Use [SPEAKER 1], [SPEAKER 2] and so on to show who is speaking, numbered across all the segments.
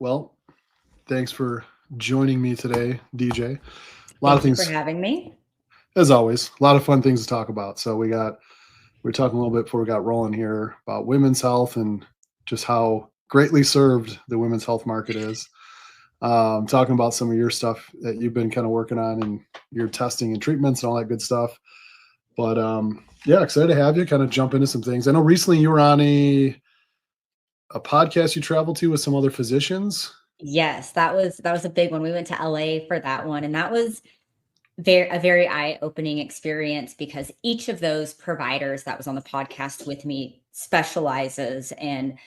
[SPEAKER 1] Well, thanks for joining me today, DJ. A lot of
[SPEAKER 2] Thank you for
[SPEAKER 1] things,
[SPEAKER 2] having me.
[SPEAKER 1] as always, a lot of fun things to talk about. So we are talking a little bit before we got rolling here about women's health and just how greatly served the women's health market is. Talking about some of your stuff that you've been kind of working on and your testing and treatments and all that good stuff. But yeah, excited to have you kind of jump into some things. I know recently you were on a podcast you traveled to with some other physicians.
[SPEAKER 2] Yes, that was a big one. We went to LA for that one, and that was a very eye-opening experience because each of those providers that was on the podcast with me specializes in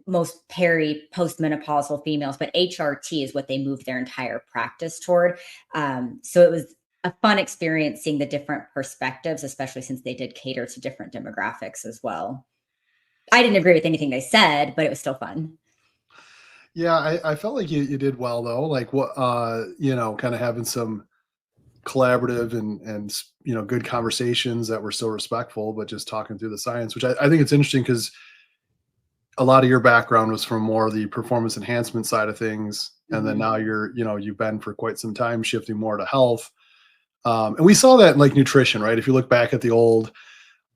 [SPEAKER 2] most postmenopausal females, but HRT is what they moved their entire practice toward. So it was a fun experience seeing the different perspectives, especially since they did cater to different demographics as well. I didn't agree with anything they said, but it was still fun.
[SPEAKER 1] Yeah, I felt like you did well though. Like what kind of having some collaborative and good conversations that were still respectful, but just talking through the science, which I think it's interesting because a lot of your background was from more the performance enhancement side of things, and then
[SPEAKER 2] Mhm.
[SPEAKER 1] now you've been for quite some time shifting more to health. And we saw that in like nutrition, right? If you look back at the old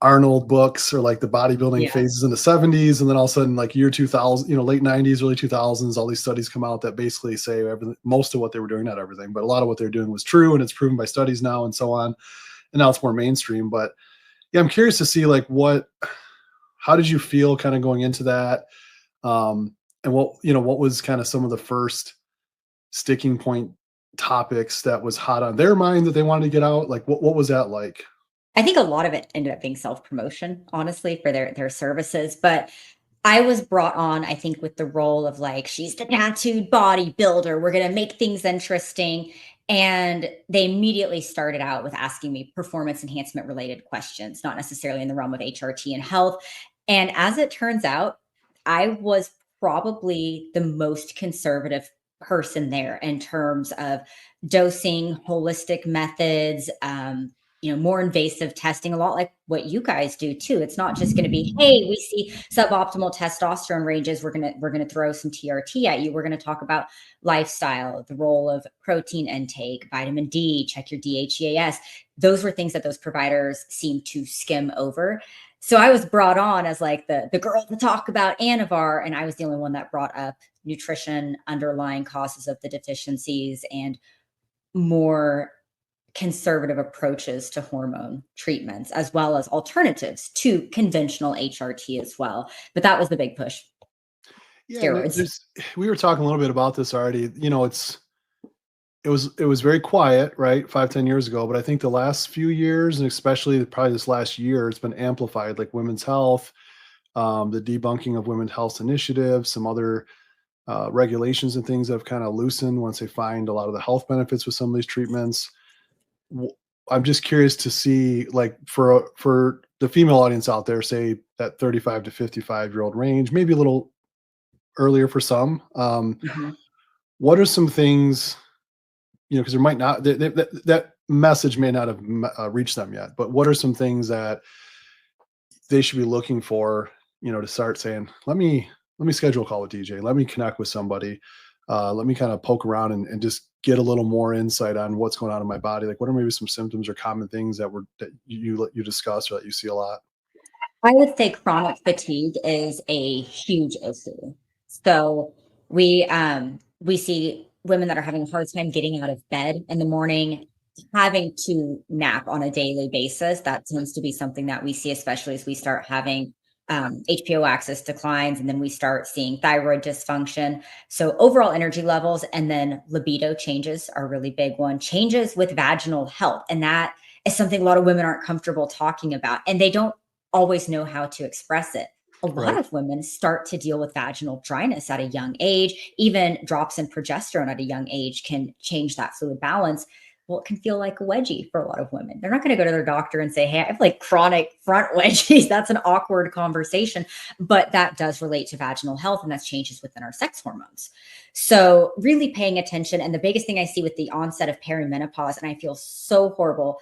[SPEAKER 1] Arnold books or like the bodybuilding
[SPEAKER 2] Yeah.
[SPEAKER 1] phases in the 70s, and then all of a sudden like year 2000, late 90s, early 2000s, all these studies come out that basically say everything, most of what they were doing, not everything, but a lot of what they're doing was true, and it's proven by studies now and so on. And now it's more mainstream. But yeah, I'm curious to see like how did you feel kind of going into that? And what was kind of some of the first sticking point topics that was hot on their mind that they wanted to get out? Like what was that like?
[SPEAKER 2] I think a lot of it ended up being self-promotion, honestly, for their services, but I was brought on, I think, with the role of like, she's the tattooed bodybuilder. We're gonna make things interesting. And they immediately started out with asking me performance enhancement related questions, not necessarily in the realm of HRT and health. And as it turns out, I was probably the most conservative person there in terms of dosing, holistic methods, more invasive testing, a lot like what you guys do too. It's not just going to be, hey, we see suboptimal testosterone ranges, we're going to throw some TRT at you. We're going to talk about lifestyle, the role of protein intake, vitamin D, check your DHEAS. Those were things that those providers seem to skim over. So I was brought on as like the girl to talk about Anavar, and I was the only one that brought up nutrition, underlying causes of the deficiencies, and more conservative approaches to hormone treatments, as well as alternatives to conventional HRT as well. But that was the big push.
[SPEAKER 1] Yeah, and
[SPEAKER 2] Steroids.
[SPEAKER 1] we were talking a little bit about this already. It was very quiet, right? 5, 10 years ago. But I think the last few years, and especially probably this last year, it's been amplified, like women's health, the debunking of women's health initiatives, some other regulations and things that have kind of loosened once they find a lot of the health benefits with some of these treatments. W- I'm just curious to see, like, for the female audience out there, say that 35 to 55-year-old range, maybe a little earlier for some.
[SPEAKER 2] Mhm.
[SPEAKER 1] What are some things, because there might not that message may not have reached them yet, but what are some things that they should be looking for, to start saying, let me schedule a call with DJ, let me connect with somebody, let me kind of poke around and just get a little more insight on what's going on in my body. Like, what are maybe some symptoms or common things that you discuss or that you see a lot?
[SPEAKER 2] I would say chronic fatigue is a huge issue. So we see women that are having a hard time getting out of bed in the morning, having to nap on a daily basis. That tends to be something that we see, especially as we start having HPO axis declines, and then we start seeing thyroid dysfunction. So overall energy levels and then libido changes are a really big one. Changes with vaginal health, and that is something a lot of women aren't comfortable talking about, and they don't always know how to express it. A lot
[SPEAKER 1] Right.
[SPEAKER 2] of women start to deal with vaginal dryness at a young age. Even drops in progesterone at a young age can change that fluid balance. Well, it can feel like a wedgie for a lot of women. They're not going to go to their doctor and say, hey, I have like chronic front wedgies. That's an awkward conversation. But that does relate to vaginal health, and that's changes within our sex hormones. So, really paying attention. And the biggest thing I see with the onset of perimenopause, and I feel so horrible,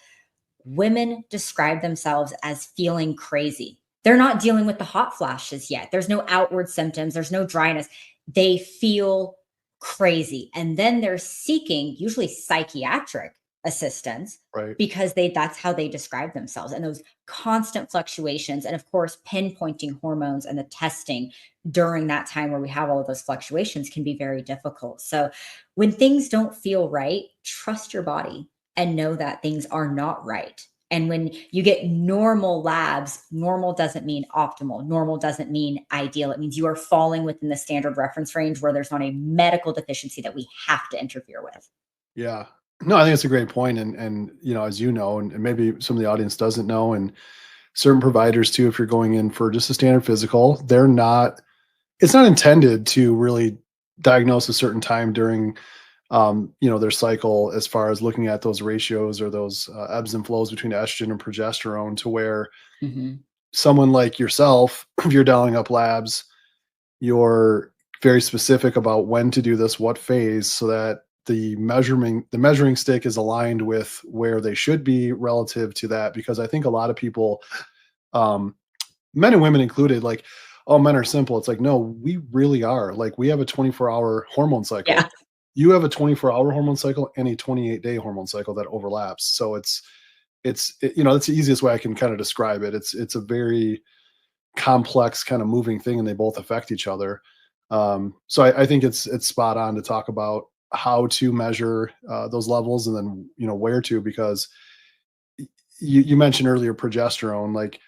[SPEAKER 2] women describe themselves as feeling crazy. They're not dealing with the hot flashes yet. There's no outward symptoms, there's no dryness. They feel crazy. And then they're seeking usually psychiatric assistance
[SPEAKER 1] Right.
[SPEAKER 2] because that's how they describe themselves. And those constant fluctuations, and of course, pinpointing hormones and the testing during that time where we have all of those fluctuations can be very difficult. So when things don't feel right, trust your body and know that things are not right. And when you get normal labs, normal doesn't mean optimal. Normal doesn't mean ideal. It means you are falling within the standard reference range where there's not a medical deficiency that we have to interfere with.
[SPEAKER 1] Yeah. No, I think it's a great point. And as you know, and maybe some of the audience doesn't know, and certain providers too, if you're going in for just a standard physical, it's not intended to really diagnose a certain time during their cycle, as far as looking at those ratios or those ebbs and flows between estrogen and progesterone, to where
[SPEAKER 2] Mhm.
[SPEAKER 1] someone like yourself, if you're dialing up labs, you're very specific about when to do this, what phase, so that the measuring stick is aligned with where they should be relative to that. Because I think a lot of people, um, men and women included, like, oh, men are simple. It's like, no, we really are. Like, we have a 24-hour hormone cycle.
[SPEAKER 2] Yeah.
[SPEAKER 1] You have a 24-hour hormone cycle and a 28-day hormone cycle that overlaps. So that's the easiest way I can kind of describe it. It's a very complex kind of moving thing, and they both affect each other. So I think it's spot on to talk about how to measure those levels, and then where to, because you mentioned earlier progesterone. Like,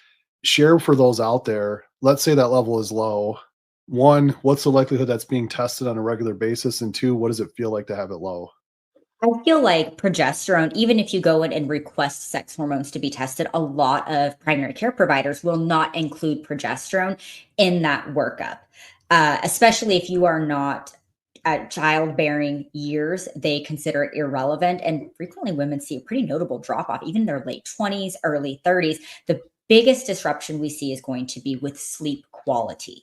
[SPEAKER 1] share for those out there. Let's say that level is low. One, what's the likelihood that's being tested on a regular basis? And two, what does it feel like to have it low?
[SPEAKER 2] I feel like progesterone, even if you go in and request sex hormones to be tested, a lot of primary care providers will not include progesterone in that workup, especially if you are not at childbearing years. They consider it irrelevant. And frequently, women see a pretty notable drop off, even in their late 20s, early 30s. The biggest disruption we see is going to be with sleep quality.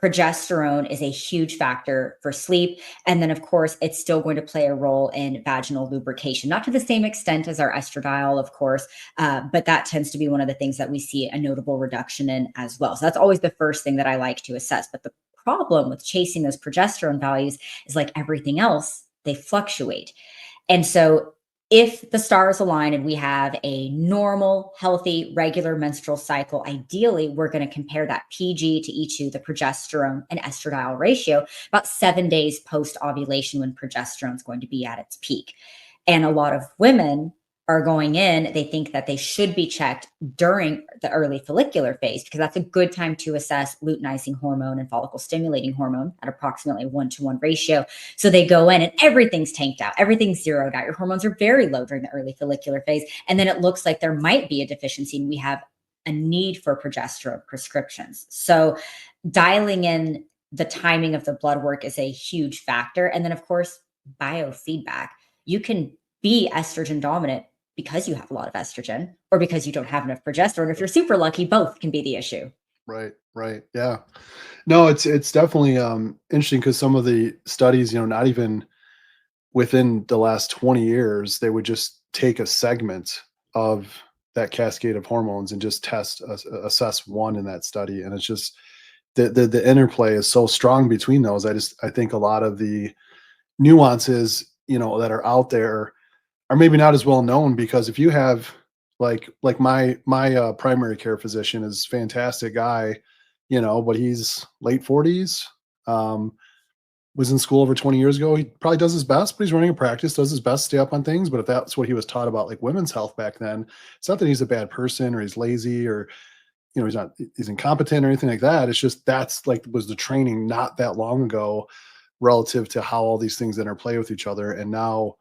[SPEAKER 2] Progesterone is a huge factor for sleep. And then, of course, it's still going to play a role in vaginal lubrication, not to the same extent as our estradiol, of course, but that tends to be one of the things that we see a notable reduction in as well. So that's always the first thing that I like to assess. But the problem with chasing those progesterone values is, like everything else, they fluctuate. And so if the stars align and we have a normal, healthy, regular menstrual cycle, ideally, we're going to compare that PG to E2, the progesterone and estradiol ratio, about 7 days post ovulation, when progesterone is going to be at its peak. And a lot of women are going in, they think that they should be checked during the early follicular phase, because that's a good time to assess luteinizing hormone and follicle stimulating hormone at approximately 1-to-1 ratio. So they go in and everything's tanked out, everything's zeroed out. Your hormones are very low during the early follicular phase. And then it looks like there might be a deficiency, and we have a need for progesterone prescriptions. So dialing in the timing of the blood work is a huge factor. And then, of course, biofeedback. You can be estrogen dominant because you have a lot of estrogen, or because you don't have enough progesterone. If you're super lucky, both can be the issue.
[SPEAKER 1] Right, right. Yeah. No, it's definitely interesting, because some of the studies, not even within the last 20 years, they would just take a segment of that cascade of hormones and just assess one in that study. And it's just the interplay is so strong between those. I think a lot of the nuances, that are out there are maybe not as well known, because if you have, like my primary care physician is fantastic guy, but he's late 40s, um, was in school over 20 years ago. He probably does his best, but he's running a practice, does his best to stay up on things. But if that's what he was taught about, like, women's health back then, it's not that he's a bad person or he's lazy, or he's incompetent or anything like that. It's just that's like was the training not that long ago, relative to how all these things interplay with each other. And now,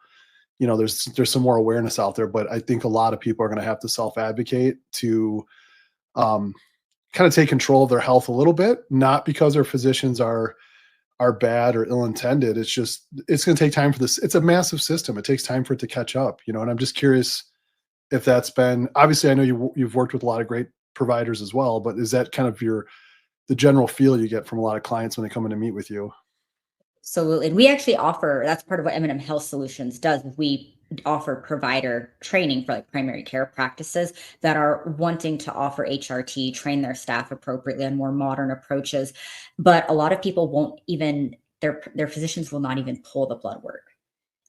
[SPEAKER 1] there's some more awareness out there, but I think a lot of people are going to have to self advocate to um, kind of take control of their health a little bit, not because their physicians are bad or ill intended. It's just it's going to take time for this. It's a massive system. It takes time for it to catch up, and I'm just curious if that's been, obviously I know you've worked with a lot of great providers as well, but is that kind of the general feel you get from a lot of clients when they come in to meet with you?
[SPEAKER 2] Absolutely. And we actually offer, that's part of what M&M Health Solutions does. We offer provider training for like primary care practices that are wanting to offer HRT, train their staff appropriately on more modern approaches. But a lot of people won't even their physicians will not even pull the blood work.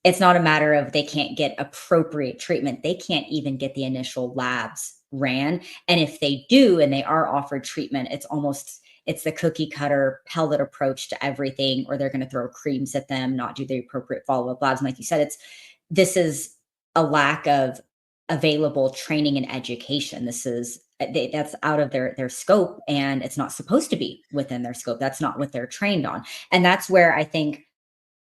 [SPEAKER 2] It's not a matter of they can't get appropriate treatment. They can't even get the initial labs ran. And if they do and they are offered treatment, it's the cookie cutter pellet approach to everything, or they're going to throw creams at them, not do the appropriate follow-up labs. And like you said, this is a lack of available training and education. That's out of their scope, and it's not supposed to be within their scope. That's not what they're trained on. And that's where I think,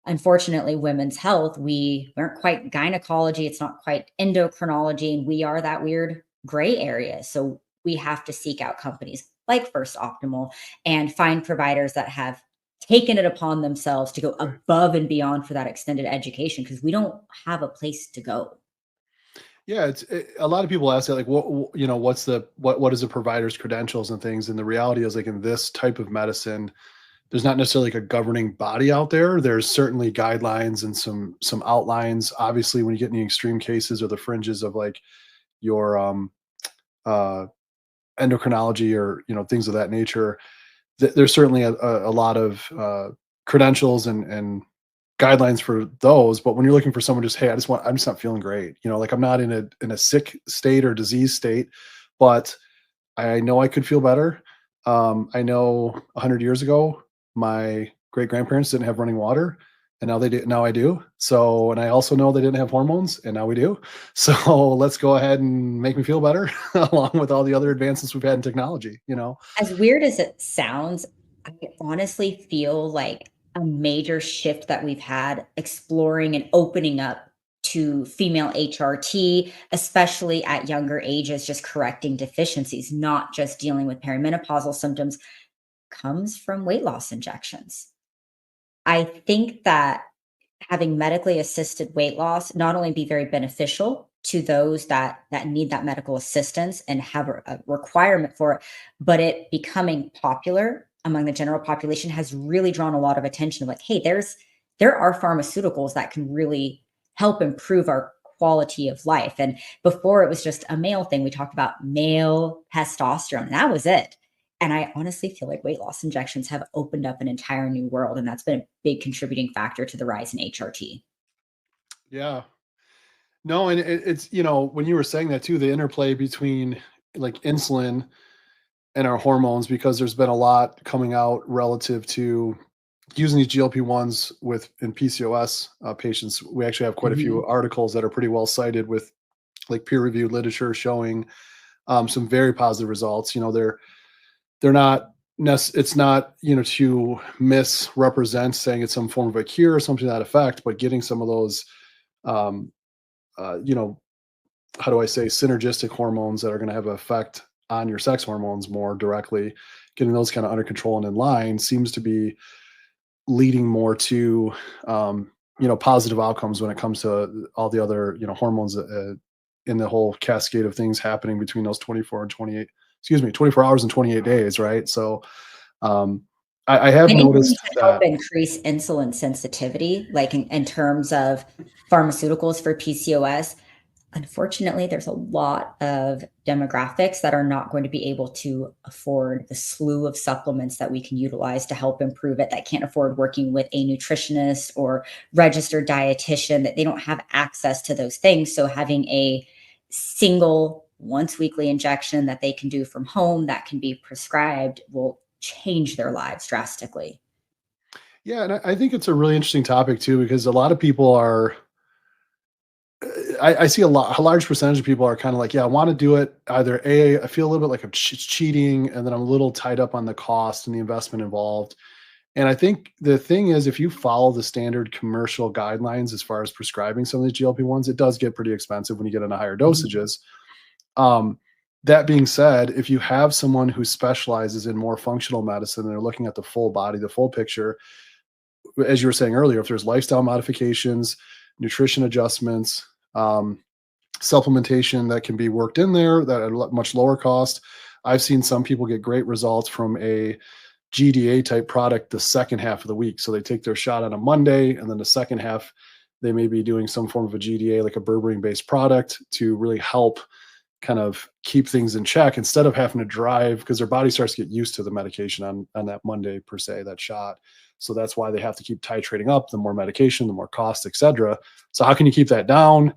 [SPEAKER 2] unfortunately, women's health, we aren't quite gynecology, it's not quite endocrinology, and we are that weird gray area. So we have to seek out companies like First Optimal and find providers that have taken it upon themselves to go above and beyond for that extended education, because we don't have a place to go.
[SPEAKER 1] Yeah, a lot of people ask that, like, what is the provider's credentials and things, and the reality is, like, in this type of medicine, there's not necessarily like a governing body out there. There's certainly guidelines and some outlines. Obviously, when you get in the extreme cases or the fringes of like your uh, endocrinology or things of that nature, there's certainly a lot of credentials and guidelines for those. But when you're looking for someone, just, hey, I'm just not feeling great. Like, I'm not in a sick state or disease state, but I know I could feel better. I know 100 years ago, my great grandparents didn't have running water, and now they do. Now I do. So, and I also know they didn't have hormones, and now we do. So let's go ahead and make me feel better, along with all the other advances we've had in technology.
[SPEAKER 2] As weird as it sounds, I honestly feel like a major shift that we've had exploring and opening up to female HRT, especially at younger ages, just correcting deficiencies, not just dealing with perimenopausal symptoms, comes from weight loss injections. I think that having medically assisted weight loss not only be very beneficial to those that need that medical assistance and have a requirement for it, but it becoming popular among the general population has really drawn a lot of attention. Like, hey, there are pharmaceuticals that can really help improve our quality of life. And before, it was just a male thing. We talked about male testosterone, and that was it. And I honestly feel like weight loss injections have opened up an entire new world, and that's been a big contributing factor to the rise in HRT.
[SPEAKER 1] Yeah. No, and it's, when you were saying that too, the interplay between like insulin and our hormones, because there's been a lot coming out relative to using these GLP-1s in PCOS patients. We actually have quite a
[SPEAKER 2] Mhm.
[SPEAKER 1] few articles that are pretty well cited with like peer-reviewed literature showing some very positive results. They're not it's not, to misrepresent saying it's some form of a cure or something to that effect, but getting some of those, um, you know, how do I say, synergistic hormones that are going to have an effect on your sex hormones more directly, getting those kind of under control and in line seems to be leading more to, positive outcomes when it comes to all the other, hormones in the whole cascade of things happening between those 24 hours and 28 days, right? So, um, I have
[SPEAKER 2] Anything
[SPEAKER 1] noticed
[SPEAKER 2] to help
[SPEAKER 1] that.
[SPEAKER 2] increase insulin sensitivity, like in terms of pharmaceuticals for PCOS, unfortunately, there's a lot of demographics that are not going to be able to afford the slew of supplements that we can utilize to help improve it, that can't afford working with a nutritionist or registered dietitian, that they don't have access to those things. So having a single once weekly injection that they can do from home that can be prescribed will change their lives drastically.
[SPEAKER 1] Yeah, and I think it's a really interesting topic too, because a lot of people are. I see a large percentage of people are kind of like, yeah, I want to do it. Either I feel a little bit like I'm cheating, and then I'm a little tied up on the cost and the investment involved. And I think the thing is, if you follow the standard commercial guidelines as far as prescribing some of these GLP-1s, it does get pretty expensive when you get into higher
[SPEAKER 2] Mhm.
[SPEAKER 1] dosages. Um, that being said, if you have someone who specializes in more functional medicine and they're looking at the full body, the full picture, as you were saying earlier, if there's lifestyle modifications, nutrition adjustments, supplementation that can be worked in there that at a much lower cost. I've seen some people get great results from a GDA type product the second half of the week. So they take their shot on a Monday, and then the second half, they may be doing some form of a GDA, like a berberine based product, to really help kind of keep things in check instead of having to drive, because their body starts to get used to the medication on that Monday per se, that shot. So that's why they have to keep titrating up, the more medication, the more cost, et cetera. So how can you keep that down?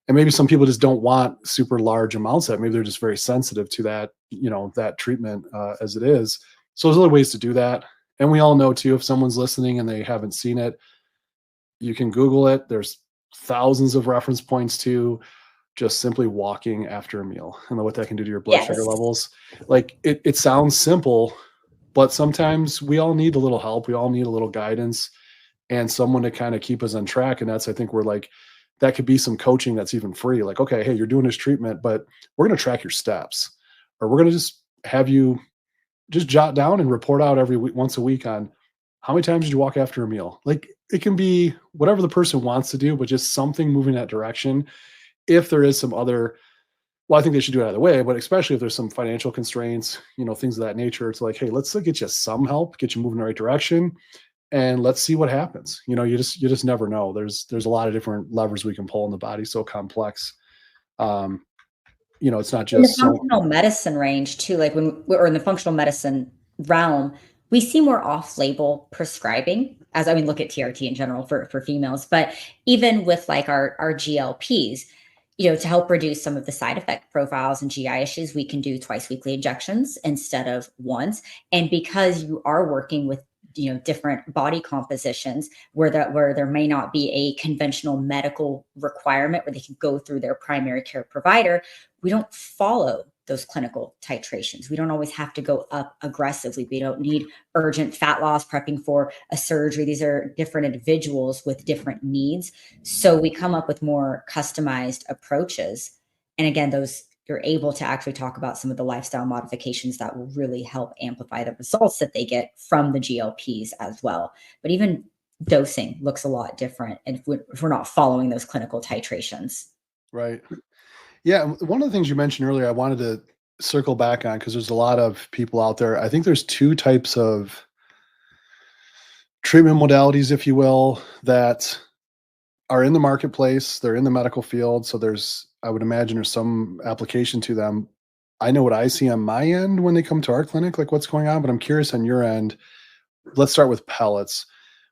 [SPEAKER 1] And maybe some people just don't want super large amounts of that. Maybe they're just very sensitive to that, that treatment as it is. So there's other ways to do that. And we all know too, if someone's listening and they haven't seen it, you can Google it. There's thousands of reference points to just simply walking after a meal and what that can do to your blood sugar
[SPEAKER 2] Yes.
[SPEAKER 1] levels. Like it sounds simple, but sometimes we all need a little help. We all need a little guidance and someone to kind of keep us on track. And that's, I think, where like that could be some coaching that's even free. Like, okay, hey, you're doing this treatment, but we're going to track your steps, or we're going to just have you just jot down and report out every week, once a week, on how many times did you walk after a meal. Like it can be whatever the person wants to do, but just something moving that direction. If there is some other, well, I think they should do it either way, but especially if there's some financial constraints, things of that nature, it's like, hey, let's get you some help, get you moving in the right direction, and let's see what happens. You just never know. There's a lot of different levers we can pull in the body, so complex. It's not
[SPEAKER 2] In the
[SPEAKER 1] just so.
[SPEAKER 2] functional medicine range too, like or in the functional medicine realm, we see more off-label prescribing. As I mean, look at TRT in general for females, but even with like our GLPs, to help reduce some of the side effect profiles and GI issues, we can do twice weekly injections instead of once. And because you are working with different body compositions where there may not be a conventional medical requirement where they can go through their primary care provider, we don't follow those clinical titrations. We don't always have to go up aggressively. We don't need urgent fat loss prepping for a surgery. These are different individuals with different needs. So we come up with more customized approaches. And again, those you're able to actually talk about some of the lifestyle modifications that will really help amplify the results that they get from the GLPs as well. But even dosing looks a lot different if we're not following those clinical titrations.
[SPEAKER 1] Right. Yeah. One of the things you mentioned earlier, I wanted to circle back on, because there's a lot of people out there. I think there's two types of treatment modalities, if you will, that are in the marketplace. They're in the medical field. So I would imagine there's some application to them. I know what I see on my end when they come to our clinic, like what's going on, but I'm curious on your end. Let's start with pellets.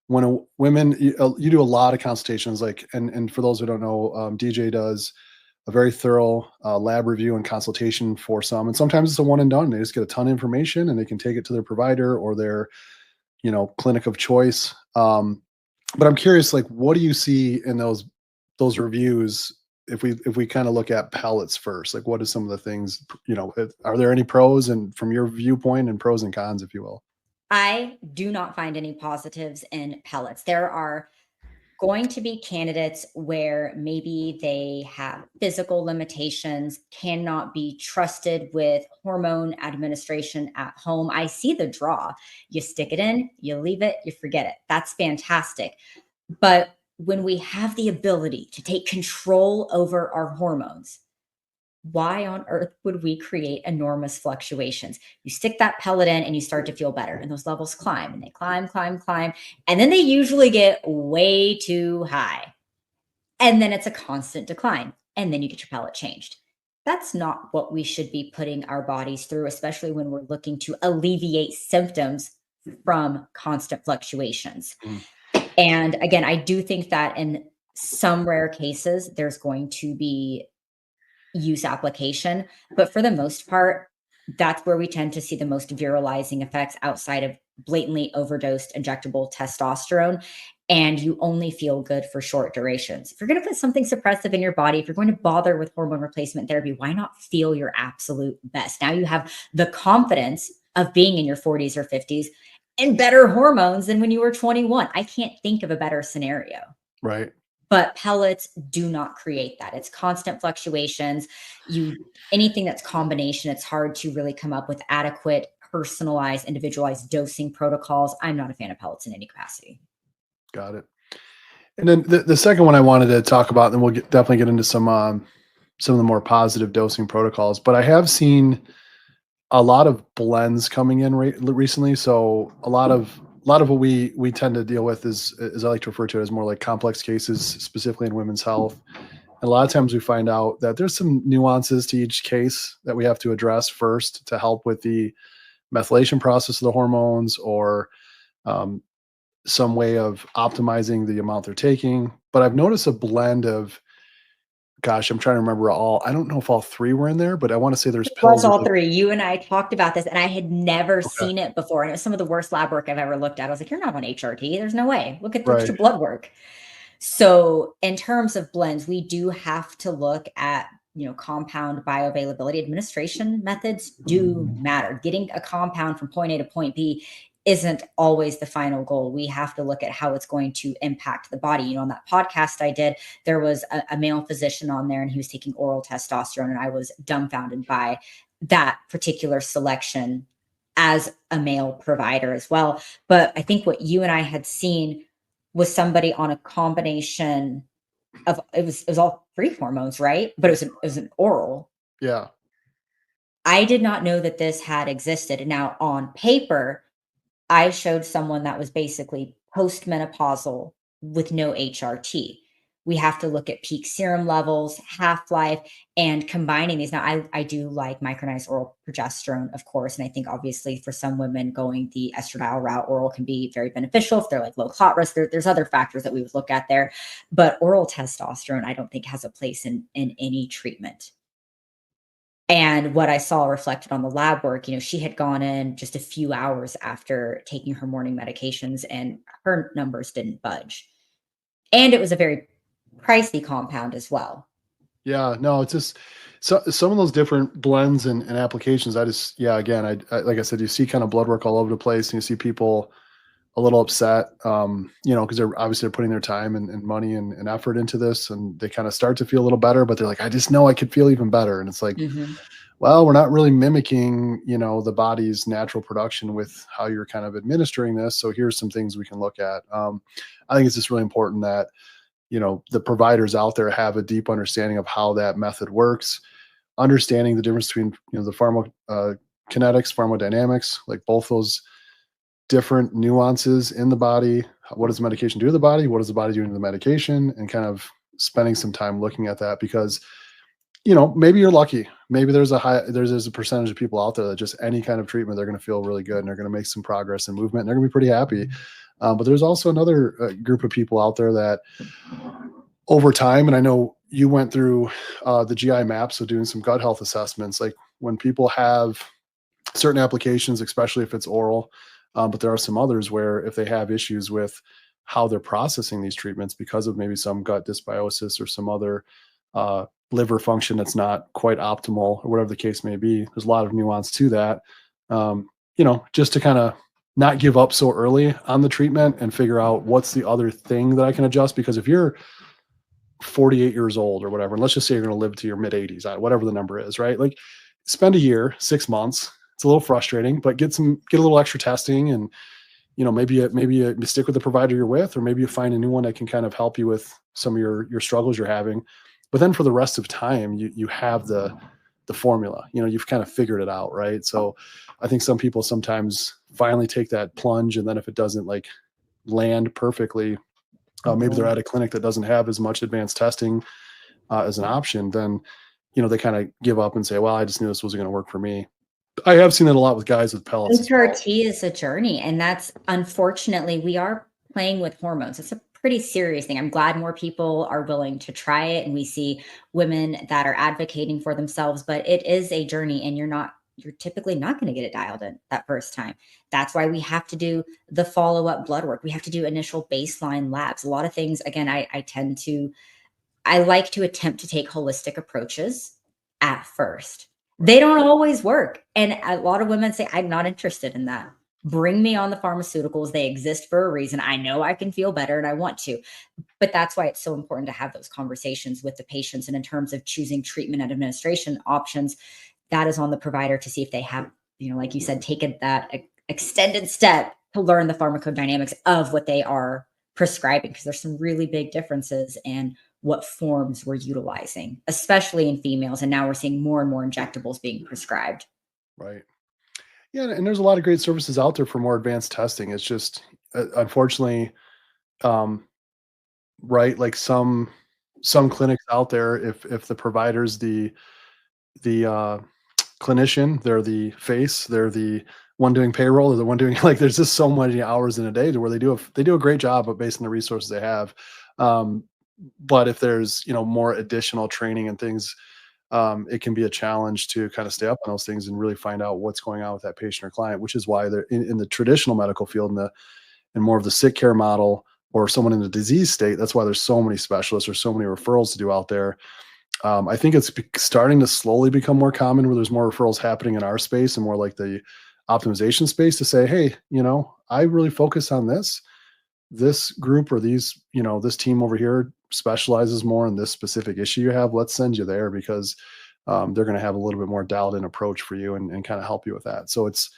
[SPEAKER 1] When women, you do a lot of consultations, like, and for those who don't know, DJ does a very thorough lab review and consultation for some, and sometimes it's a one and done. They just get a ton of information and they can take it to their provider or their, clinic of choice. But I'm curious, like, what do you see in those reviews? If we kind of look at pellets first, like what are some of the things, are there any pros, and from your viewpoint, and pros and cons, if you will?
[SPEAKER 2] I do not find any positives in pellets. There are going to be candidates where maybe they have physical limitations, cannot be trusted with hormone administration at home. I see the draw. You stick it in, you leave it, you forget it. That's fantastic. But when we have the ability to take control over our hormones, why on earth would we create enormous fluctuations? You stick that pellet in and you start to feel better, and those levels climb and they climb, climb, climb. And then they usually get way too high. And then it's a constant decline. And then you get your pellet changed. That's not what we should be putting our bodies through, especially when we're looking to alleviate symptoms from constant fluctuations.
[SPEAKER 1] Mm.
[SPEAKER 2] And again, I do think that in some rare cases, there's going to be use application. But for the most part, that's where we tend to see the most viralizing effects outside of blatantly overdosed injectable testosterone. And you only feel good for short durations. If you're going to put something suppressive in your body, if you're going to bother with hormone replacement therapy, why not feel your absolute best? Now you have the confidence of being in your 40s or 50s and better hormones than when you were 21. I can't think of a better scenario.
[SPEAKER 1] Right.
[SPEAKER 2] But pellets do not create that. It's constant fluctuations. Anything that's combination, it's hard to really come up with adequate, personalized, individualized dosing protocols. I'm not a fan of pellets in any capacity.
[SPEAKER 1] Got it. And then the second one I wanted to talk about, and then we'll definitely get into some of the more positive dosing protocols. But I have seen a lot of blends coming in recently. So a lot of what we tend to deal with is I like to refer to it as more like complex cases, specifically in women's health. And a lot of times we find out that there's some nuances to each case that we have to address first to help with the methylation process of the hormones, or some way of optimizing the amount they're taking. But I've noticed a blend of, gosh, I'm trying to remember all. I don't know if all three were in there, but I want to say there's
[SPEAKER 2] It was
[SPEAKER 1] pills
[SPEAKER 2] all
[SPEAKER 1] with.
[SPEAKER 2] 3. You and I talked about this, and I had never
[SPEAKER 1] Okay,
[SPEAKER 2] seen it before, and it was some of the worst lab work I've ever looked at. I was like, "You're not on HRT. There's no way. Look at
[SPEAKER 1] right.
[SPEAKER 2] your blood work." So, in terms of blends, we do have to look at, compound bioavailability. Administration methods do matter. Getting a compound from point A to point B isn't always the final goal. We have to look at how it's going to impact the body. On that podcast I did, there was a male physician on there, and he was taking oral testosterone, and I was dumbfounded by that particular selection as a male provider as well. But I think what you and I had seen was somebody on a combination of, it was all 3 hormones, right? But it was an oral.
[SPEAKER 1] Yeah.
[SPEAKER 2] I did not know that this had existed. And now on paper, I showed someone that was basically postmenopausal with no HRT. We have to look at peak serum levels, half-life, and combining these. Now, I do like micronized oral progesterone, of course, and I think obviously for some women going the estradiol route, oral can be very beneficial if they're like low clot risk. There's other factors that we would look at there, but oral testosterone, I don't think has a place in any treatment. And what I saw reflected on the lab work, she had gone in just a few hours after taking her morning medications, and her numbers didn't budge. And it was a very pricey compound as well.
[SPEAKER 1] Yeah, no, it's just some of those different blends and applications. I just, yeah, again, like I said, you see kind of blood work all over the place, and you see people a little upset, because they're putting their time and money and effort into this, and they kind of start to feel a little better, but they're like, I just know I could feel even better, and it's like,
[SPEAKER 2] Mhm.
[SPEAKER 1] well, we're not really mimicking, the body's natural production with how you're kind of administering this. So here's some things we can look at. I think it's just really important that the providers out there have a deep understanding of how that method works, understanding the difference between the kinetics, pharmacodynamics, like both those different nuances in the body. What does the medication do to the body? What does the body do to the medication? And kind of spending some time looking at that, because maybe you're lucky. Maybe there's a percentage of people out there that just any kind of treatment, they're going to feel really good and they're going to make some progress and movement and they're going to be pretty happy. But there's also another group of people out there that over time, and I know you went through the GI map, so doing some gut health assessments, like when people have certain applications, especially if it's oral, but there are some others where if they have issues with how they're processing these treatments because of maybe some gut dysbiosis or some other liver function that's not quite optimal or whatever the case may be, there's a lot of nuance to that. Just to kind of not give up so early on the treatment and figure out what's the other thing that I can adjust. Because if you're 48 years old or whatever, and let's just say you're going to live to your mid 80s, whatever the number is, right? Like spend a year, 6 months. It's a little frustrating, but get a little extra testing, and maybe you stick with the provider you're with, or maybe you find a new one that can kind of help you with some of your struggles you're having. But then for the rest of time, you have the formula. You've kind of figured it out, right? So I think some people sometimes finally take that plunge, and then if it doesn't like land perfectly, maybe they're
[SPEAKER 2] Mhm.
[SPEAKER 1] at a clinic that doesn't have as much advanced testing as an option, then they kind of give up and say, well, I just knew this wasn't going to work for me. I have seen that a lot with guys with pellets as well.
[SPEAKER 2] HRT is a journey, and that's, unfortunately, we are playing with hormones. It's a pretty serious thing. I'm glad more people are willing to try it, and we see women that are advocating for themselves, but it is a journey, and you're typically not going to get it dialed in that first time. That's why we have to do the follow-up blood work. We have to do initial baseline labs. A lot of things, again, I like to attempt to take holistic approaches at first. They
[SPEAKER 1] Right.
[SPEAKER 2] don't always work. And a lot of women say, I'm not interested in that. Bring me on the pharmaceuticals. They exist for a reason. I know I can feel better and I want to. But that's why it's so important to have those conversations with the patients. And in terms of choosing treatment and administration options, that is on the provider to see if they have, like you said, taken that extended step to learn the pharmacodynamics of what they are prescribing, because there's some really big differences in what forms we're utilizing, especially in females. And now we're seeing more and more injectables being prescribed.
[SPEAKER 1] Right. Yeah, and there's a lot of great services out there for more advanced testing. It's just unfortunately, um, right, like some clinics out there, if the provider's the clinician, they're the face, they're the one doing payroll or the one doing like, there's just so many hours in a day to where they do a great job, but based on the resources they have. Um, but if there's, more additional training and things, it can be a challenge to kind of stay up on those things and really find out what's going on with that patient or client, which is why they're in the traditional medical field and more of the sick care model, or someone in a disease state. That's why there's so many specialists or so many referrals to do out there. I think it's starting to slowly become more common where there's more referrals happening in our space and more like the optimization space to say, hey, I really focus on this group or these, this team over here specializes more in this specific issue you have. Let's send you there because they're going to have a little bit more dialed in approach for you and kind of help you with that. So it's,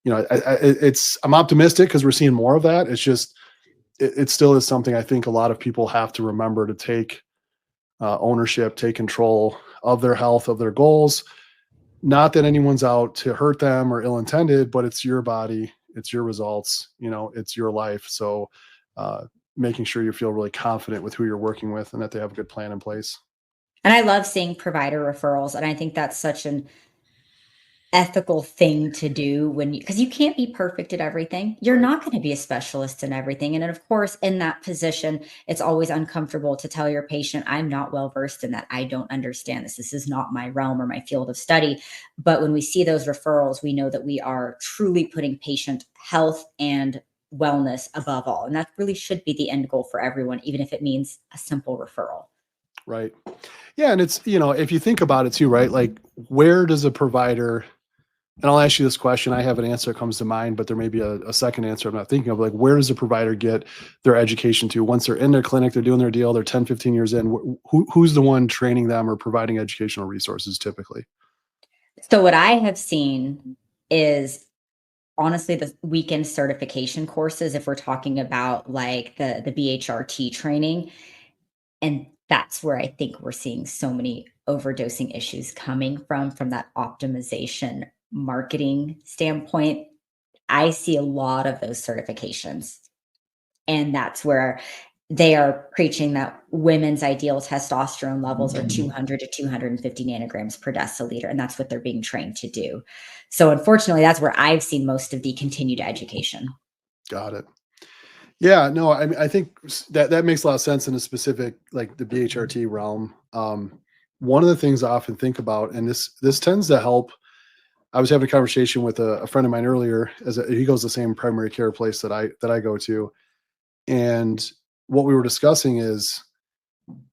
[SPEAKER 1] I'm optimistic because we're seeing more of that. It's just, it still is something I think a lot of people have to remember to take ownership, take control of their health, of their goals. Not that anyone's out to hurt them or ill-intended, but it's your body, it's your results, it's your life. So making sure you feel really confident with who you're working with and that they have a good plan in place.
[SPEAKER 2] And I love seeing provider referrals. And I think that's such an ethical thing to do because you can't be perfect at everything. You're not going to be a specialist in everything. And then, of course, in that position, it's always uncomfortable to tell your patient, I'm not well versed in that. I don't understand this. This is not my realm or my field of study. But when we see those referrals, we know that we are truly putting patient health and wellness above all. And that really should be the end goal for everyone, even if it means a simple referral.
[SPEAKER 1] Right. Yeah. And it's, if you think about it too, right? Like, where does a provider, and I'll ask you this question, I have an answer that comes to mind, but there may be a second answer I'm not thinking of. Like, where does a provider get their education to? Once they're in their clinic, they're doing their deal, they're 10, 15 years in, who's the one training them or providing educational resources typically?
[SPEAKER 2] So what I have seen is honestly the weekend certification courses, if we're talking about like the BHRT training. And that's where I think we're seeing so many overdosing issues coming from that optimization marketing standpoint. I see a lot of those certifications. And that's where they are preaching that women's ideal testosterone levels are 200 to 250 nanograms per deciliter. And that's what they're being trained to do. So unfortunately, that's where I've seen most of the continued education.
[SPEAKER 1] Got it. Yeah, no, I think that makes a lot of sense in a specific, like the BHRT realm. One of the things I often think about, and this tends to help. I was having a conversation with a friend of mine earlier, he goes the same primary care place that I go to. And what we were discussing is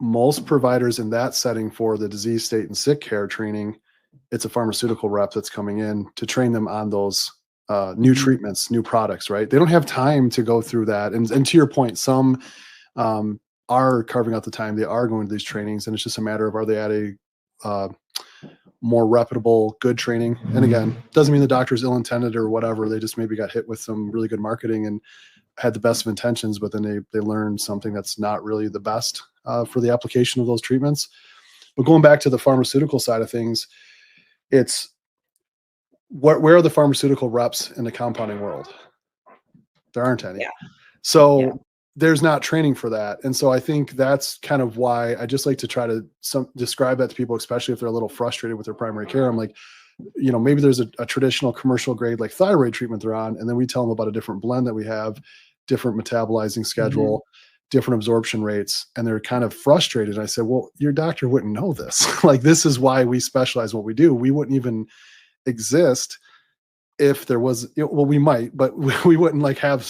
[SPEAKER 1] most providers in that setting for the disease state and sick care training, it's a pharmaceutical rep that's coming in to train them on those new treatments, new products, right? They don't have time to go through that. And to your point, some are carving out the time. They are going to these trainings, and it's just a matter of, are they at a more reputable, good training? And again, doesn't mean the doctor's ill-intended or whatever. They just maybe got hit with some really good marketing and had the best of intentions, but then they learned something that's not really the best for the application of those treatments. But going back to the pharmaceutical side of things, it's where are the pharmaceutical reps in the compounding world? There aren't any.
[SPEAKER 2] Yeah.
[SPEAKER 1] So there's not training for that. And so I think that's kind of why I just like to try to describe that to people, especially if they're a little frustrated with their primary care. I'm like, maybe there's a traditional commercial grade like thyroid treatment they're on, and then we tell them about a different blend that we have, different metabolizing schedule, different absorption rates, and they're kind of frustrated. And I said, well, your doctor wouldn't know this. Like, this is why we specialize in what we do. We wouldn't even exist if there was, well, we might, but we wouldn't like have,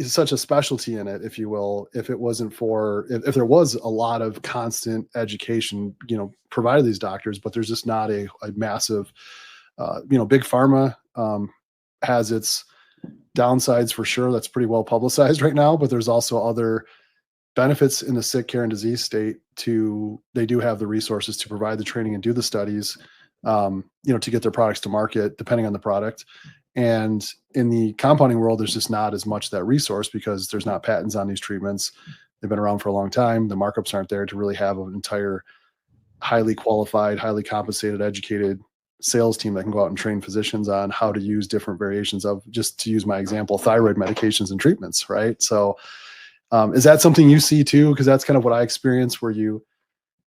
[SPEAKER 1] such a specialty in it, if you will, if it wasn't for, if there was a lot of constant education, provided these doctors, but there's just not a massive, big pharma has its downsides for sure. That's pretty well publicized right now, but there's also other benefits in the sick care and disease state they do have the resources to provide the training and do the studies, to get their products to market, depending on the product. And in the compounding world, there's just not as much that resource because there's not patents on these treatments. They've been around for a long time. The markups aren't there to really have an entire highly qualified, highly compensated, educated sales team that can go out and train physicians on how to use different variations of, just to use my example, thyroid medications and treatments, right? So is that something you see too? Because that's kind of what I experienced, where you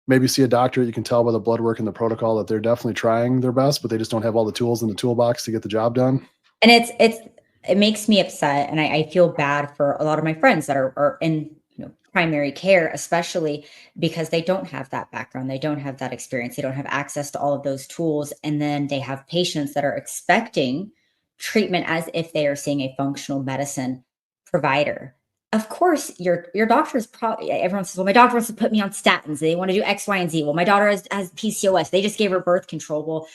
[SPEAKER 1] maybe see a doctor. You can tell by the blood work and the protocol that they're definitely trying their best, but they just don't have all the tools in the toolbox to get the job done.
[SPEAKER 2] And it makes me upset, and I feel bad for a lot of my friends that are in, primary care, especially because they don't have that background, they don't have that experience, they don't have access to all of those tools, and then they have patients that are expecting treatment as if they are seeing a functional medicine provider. Of course, your doctor is probably, everyone says, well, my doctor wants to put me on statins. They want to do X, Y, and Z. Well, my daughter has PCOS. They just gave her birth control. Well,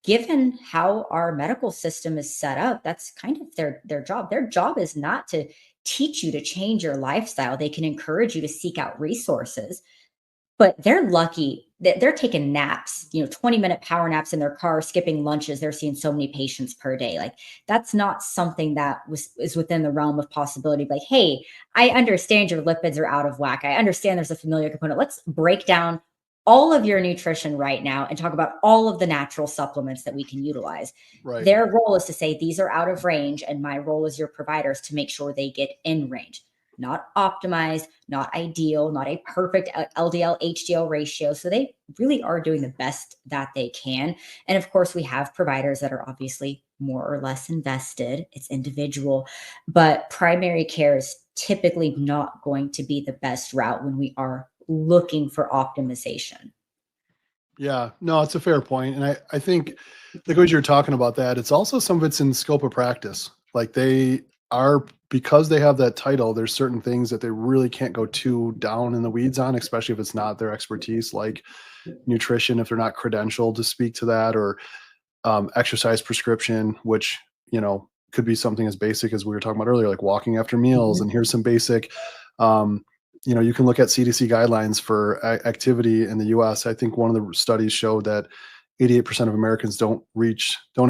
[SPEAKER 2] given how our medical system is set up, that's kind of their job. Their job is not to teach you to change your lifestyle. They can encourage you to seek out resources, but they're lucky that they're taking naps, 20-minute power naps in their car, skipping lunches. They're seeing so many patients per day. Like, that's not something that is within the realm of possibility. Like, hey, I understand your lipids are out of whack. I understand there's a familial component. Let's break down all of your nutrition right now and talk about all of the natural supplements that we can utilize.
[SPEAKER 1] Right.
[SPEAKER 2] Their role is to say, these are out of range. And my role as your provider is to make sure they get in range, not optimized, not ideal, not a perfect LDL HDL ratio. So they really are doing the best that they can. And of course, we have providers that are obviously more or less invested. It's individual, but primary care is typically not going to be the best route when we are looking for optimization.
[SPEAKER 1] Yeah, no, it's a fair point. And I think like what you're talking about that, it's also some of it's in scope of practice. Like they are, because they have that title, there's certain things that they really can't go too down in the weeds on, especially if it's not their expertise, like nutrition, if they're not credentialed to speak to that, or exercise prescription, which, could be something as basic as we were talking about earlier, like walking after meals. And here's some basic, you can look at CDC guidelines for activity in the US. I think one of the studies showed that 88% of Americans don't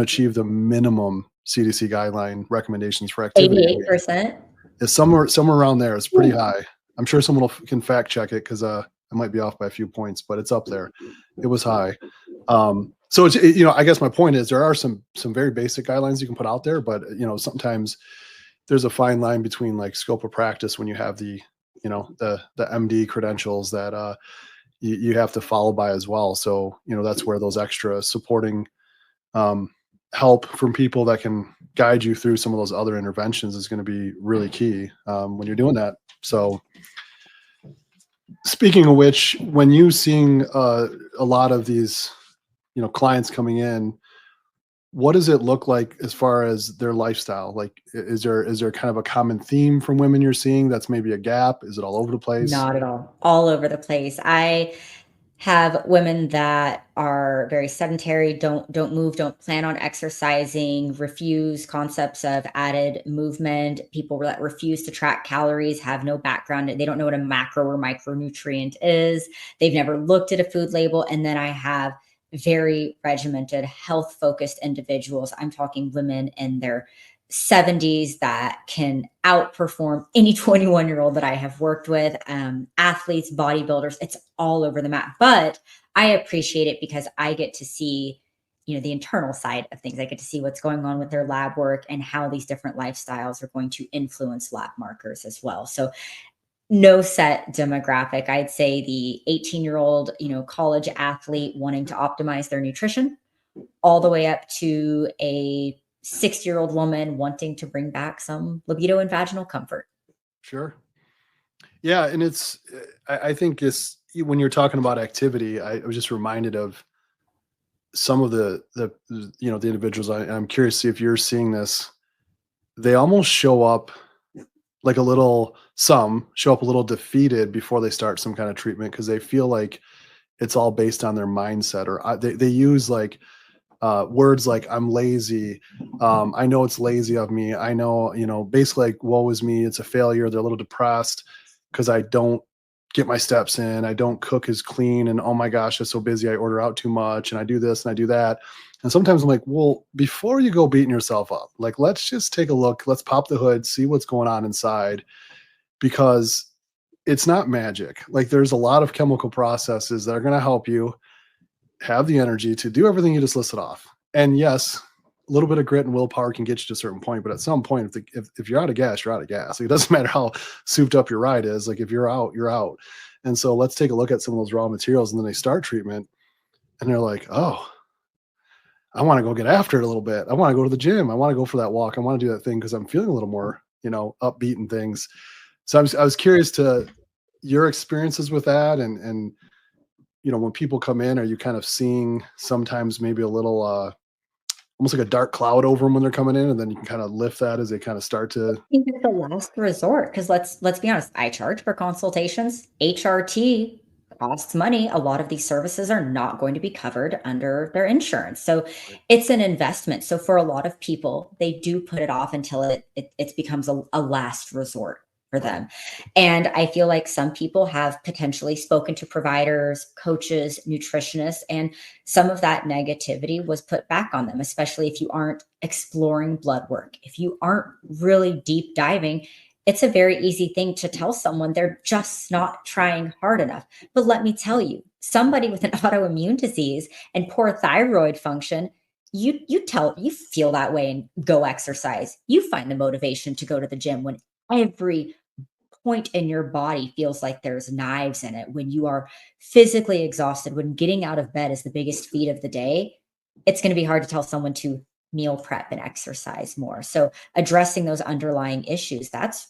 [SPEAKER 1] achieve the minimum CDC guideline recommendations for activity.
[SPEAKER 2] 88%.
[SPEAKER 1] It's somewhere around there. It's pretty high. I'm sure someone can fact check it, because I might be off by a few points, but it's up there. It was high. So it's, I guess my point is there are some very basic guidelines you can put out there, but sometimes there's a fine line between like scope of practice when you have the MD credentials that you have to follow by as well. So, that's where those extra supporting help from people that can guide you through some of those other interventions is going to be really key when you're doing that. So speaking of which, when you seeing a lot of these, clients coming in, what does it look like as far as their lifestyle? Like, is there kind of a common theme from women you're seeing that's maybe a gap? Is it all over the place?
[SPEAKER 2] Not at all. All over the place. I have women that are very sedentary, don't move, don't plan on exercising, refuse concepts of added movement, people that refuse to track calories, have no background, they don't know what a macro or micronutrient is, they've never looked at a food label. And then I have very regimented, health focused individuals. I'm talking women in their 70s that can outperform any 21-year-old that I have worked with, athletes, bodybuilders. It's all over the map. But I appreciate it because I get to see, the internal side of things. I get to see what's going on with their lab work and how these different lifestyles are going to influence lab markers as well. So no set demographic. I'd say the 18-year-old, college athlete wanting to optimize their nutrition, all the way up to a 60-year-old woman wanting to bring back some libido and vaginal comfort.
[SPEAKER 1] Sure. Yeah. And I think when you're talking about activity, I was just reminded of some of the individuals. I'm curious to see if you're seeing this. They almost show up like some show up a little defeated before they start some kind of treatment, because they feel like it's all based on their mindset, or they use like words like I'm lazy. I know it's lazy of me. I know, basically like, woe is me. It's a failure. They're a little depressed because I don't get my steps in. I don't cook as clean. And oh my gosh, I'm so busy. I order out too much and I do this and I do that. And sometimes I'm like, well, before you go beating yourself up, like, let's just take a look. Let's pop the hood, see what's going on inside, because it's not magic. Like, there's a lot of chemical processes that are going to help you have the energy to do everything you just listed off. And yes, a little bit of grit and willpower can get you to a certain point, but at some point, if you're out of gas, you're out of gas. Like, it doesn't matter how souped up your ride is. Like, if you're out, you're out. And so let's take a look at some of those raw materials. And then they start treatment and they're like, oh, I want to go get after it a little bit. I want to go to the gym. I want to go for that walk. I want to do that thing because I'm feeling a little more, upbeat and things. So I was curious to your experiences with that. And, when people come in, are you kind of seeing sometimes maybe a little, almost like a dark cloud over them when they're coming in, and then you can kind of lift that as they kind of start to.
[SPEAKER 2] Think it's the last resort because let's be honest. I charge for consultations. HRT costs money. A lot of these services are not going to be covered under their insurance, so it's an investment. So for a lot of people, they do put it off until it becomes a last resort for them. And I feel like some people have potentially spoken to providers, coaches, nutritionists, and some of that negativity was put back on them, especially if you aren't exploring blood work. If you aren't really deep diving, it's a very easy thing to tell someone they're just not trying hard enough. But let me tell you, somebody with an autoimmune disease and poor thyroid function, you feel that way and go exercise. You find the motivation to go to the gym when every point in your body feels like there's knives in it, when you are physically exhausted, when getting out of bed is the biggest feat of the day. It's going to be hard to tell someone to meal prep and exercise more. So addressing those underlying issues, that's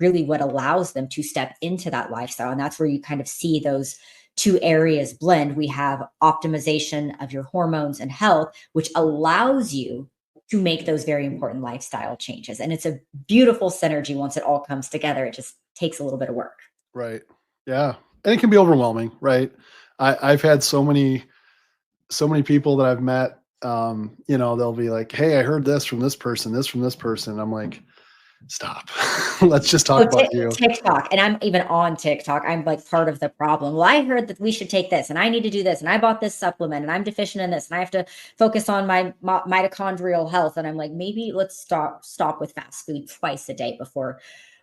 [SPEAKER 2] really what allows them to step into that lifestyle. And that's where you kind of see those two areas blend. We have optimization of your hormones and health, which allows you to make those very important lifestyle changes. And it's a beautiful synergy once it all comes together. It just takes a little bit of work.
[SPEAKER 1] Right. Yeah. And it can be overwhelming, right? I've had so many people that I've met, they'll be like, hey, I heard this from this person, this from this person. I'm like, stop. Let's just talk
[SPEAKER 2] Oh,
[SPEAKER 1] about you.
[SPEAKER 2] TikTok, and I'm even on TikTok. I'm like part of the problem. Well, I heard that we should take this, and I need to do this, and I bought this supplement, and I'm deficient in this, and I have to focus on my mitochondrial health. And I'm like, maybe let's stop with fast food twice a day before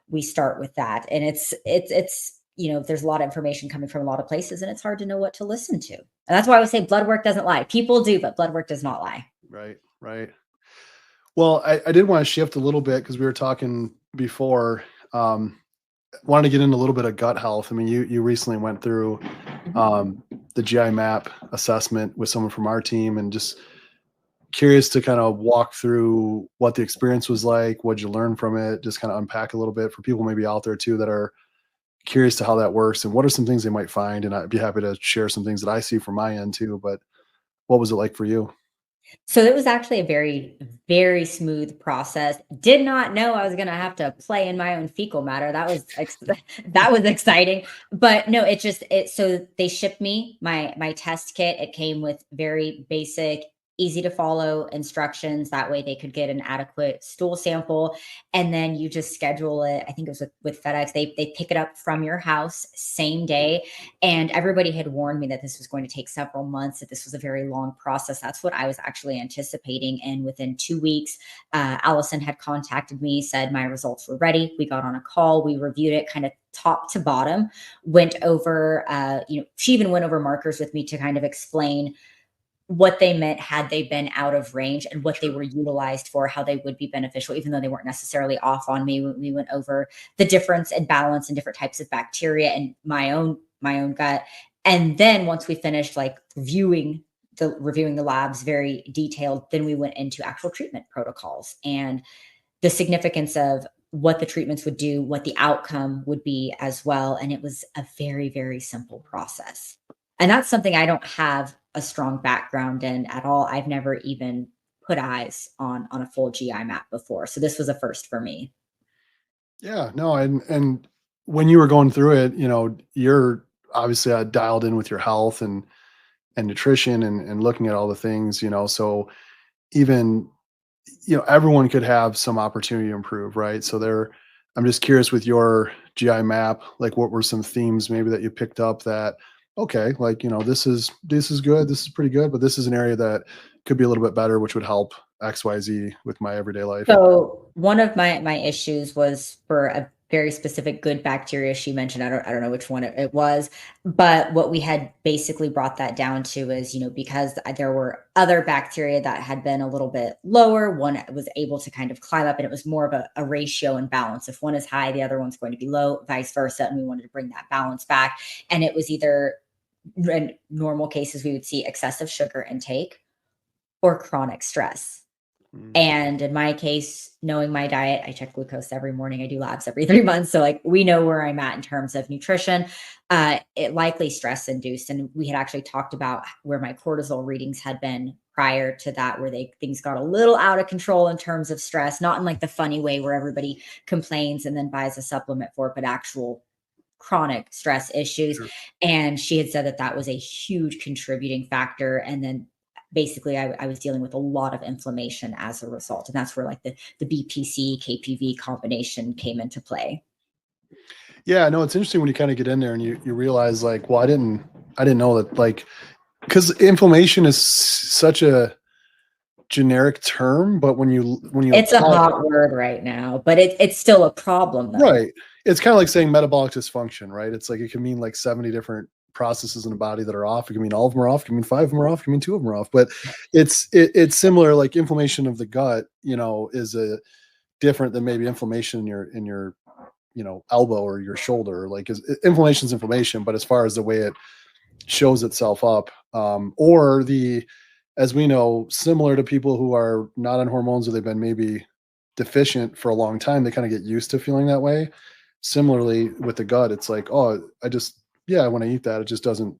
[SPEAKER 2] we start with that. And it's there's a lot of information coming from a lot of places, and it's hard to know what to listen to. And that's why I would say blood work doesn't lie. People do, but blood work does not lie.
[SPEAKER 1] Right. Right. Well, I did want to shift a little bit because we were talking before. Wanted to get into a little bit of gut health. I mean, you recently went through the GI map assessment with someone from our team, and just curious to kind of walk through what the experience was like, what'd you learn from it, just kind of unpack a little bit for people maybe out there too that are curious to how that works and what are some things they might find. And I'd be happy to share some things that I see from my end too. But what was it like for you?
[SPEAKER 2] So it was actually a very, very smooth process. Did not know I was going to have to play in my own fecal matter. That was exciting. But no, so they shipped me my test kit. It came with very basic, easy to follow instructions. That way they could get an adequate stool sample. And then you just schedule it. I think it was with FedEx. They pick it up from your house same day. And everybody had warned me that this was going to take several months, that this was a very long process. That's what I was actually anticipating. And within 2 weeks, Allison had contacted me, said my results were ready. We got on a call. We reviewed it kind of top to bottom, went over, she even went over markers with me to kind of explain what they meant had they been out of range and what they were utilized for, how they would be beneficial, even though they weren't necessarily off on me. We went over the difference and balance and different types of bacteria and my own gut. And then once we finished like reviewing the labs very detailed, then we went into actual treatment protocols and the significance of what the treatments would do, what the outcome would be as well. And it was a very, very simple process. And that's something I don't have a strong background in at all. I've never even put eyes on a full GI map before. So this was a first for me.
[SPEAKER 1] Yeah, no, and when you were going through it, you're obviously dialed in with your health and nutrition and looking at all the things, so even, everyone could have some opportunity to improve, right? I'm just curious with your GI map, like what were some themes maybe that you picked up that, okay, like, this is good, this is pretty good, but this is an area that could be a little bit better, which would help XYZ with my everyday life.
[SPEAKER 2] So one of my issues was for very specific good bacteria she mentioned. I don't know which one it was, but what we had basically brought that down to is, because there were other bacteria that had been a little bit lower, one was able to kind of climb up, and it was more of a ratio and balance. If one is high, the other one's going to be low, vice versa. And we wanted to bring that balance back. And it was either, in normal cases, we would see excessive sugar intake or chronic stress. And in my case, knowing my diet, I check glucose every morning. I do labs every 3 months. So like we know where I'm at in terms of nutrition. It likely stress induced. And we had actually talked about where my cortisol readings had been prior to that, where things got a little out of control in terms of stress, not in like the funny way where everybody complains and then buys a supplement for it, but actual chronic stress issues.
[SPEAKER 1] Sure.
[SPEAKER 2] And she had said that that was a huge contributing factor. And then basically I was dealing with a lot of inflammation as a result. And that's where like the BPC KPV combination came into play.
[SPEAKER 1] Yeah, no, it's interesting when you kind of get in there and you realize like, well, I didn't know that, like, because inflammation is such a generic term, but when you
[SPEAKER 2] It's a hot word right now, but it's still a problem though.
[SPEAKER 1] Right. It's kind of like saying metabolic dysfunction, right? It's like it can mean like 70 different processes in the body that are off. It can mean all of them are off. It can mean 5 of them are off. It can mean 2 of them are off. But it's similar. Like inflammation of the gut, is a different than maybe inflammation in your elbow or your shoulder. Like inflammation is inflammation, but as far as the way it shows itself up, or as we know, similar to people who are not on hormones or they've been maybe deficient for a long time, they kind of get used to feeling that way. Similarly with the gut, it's like, oh, when I eat that, it just doesn't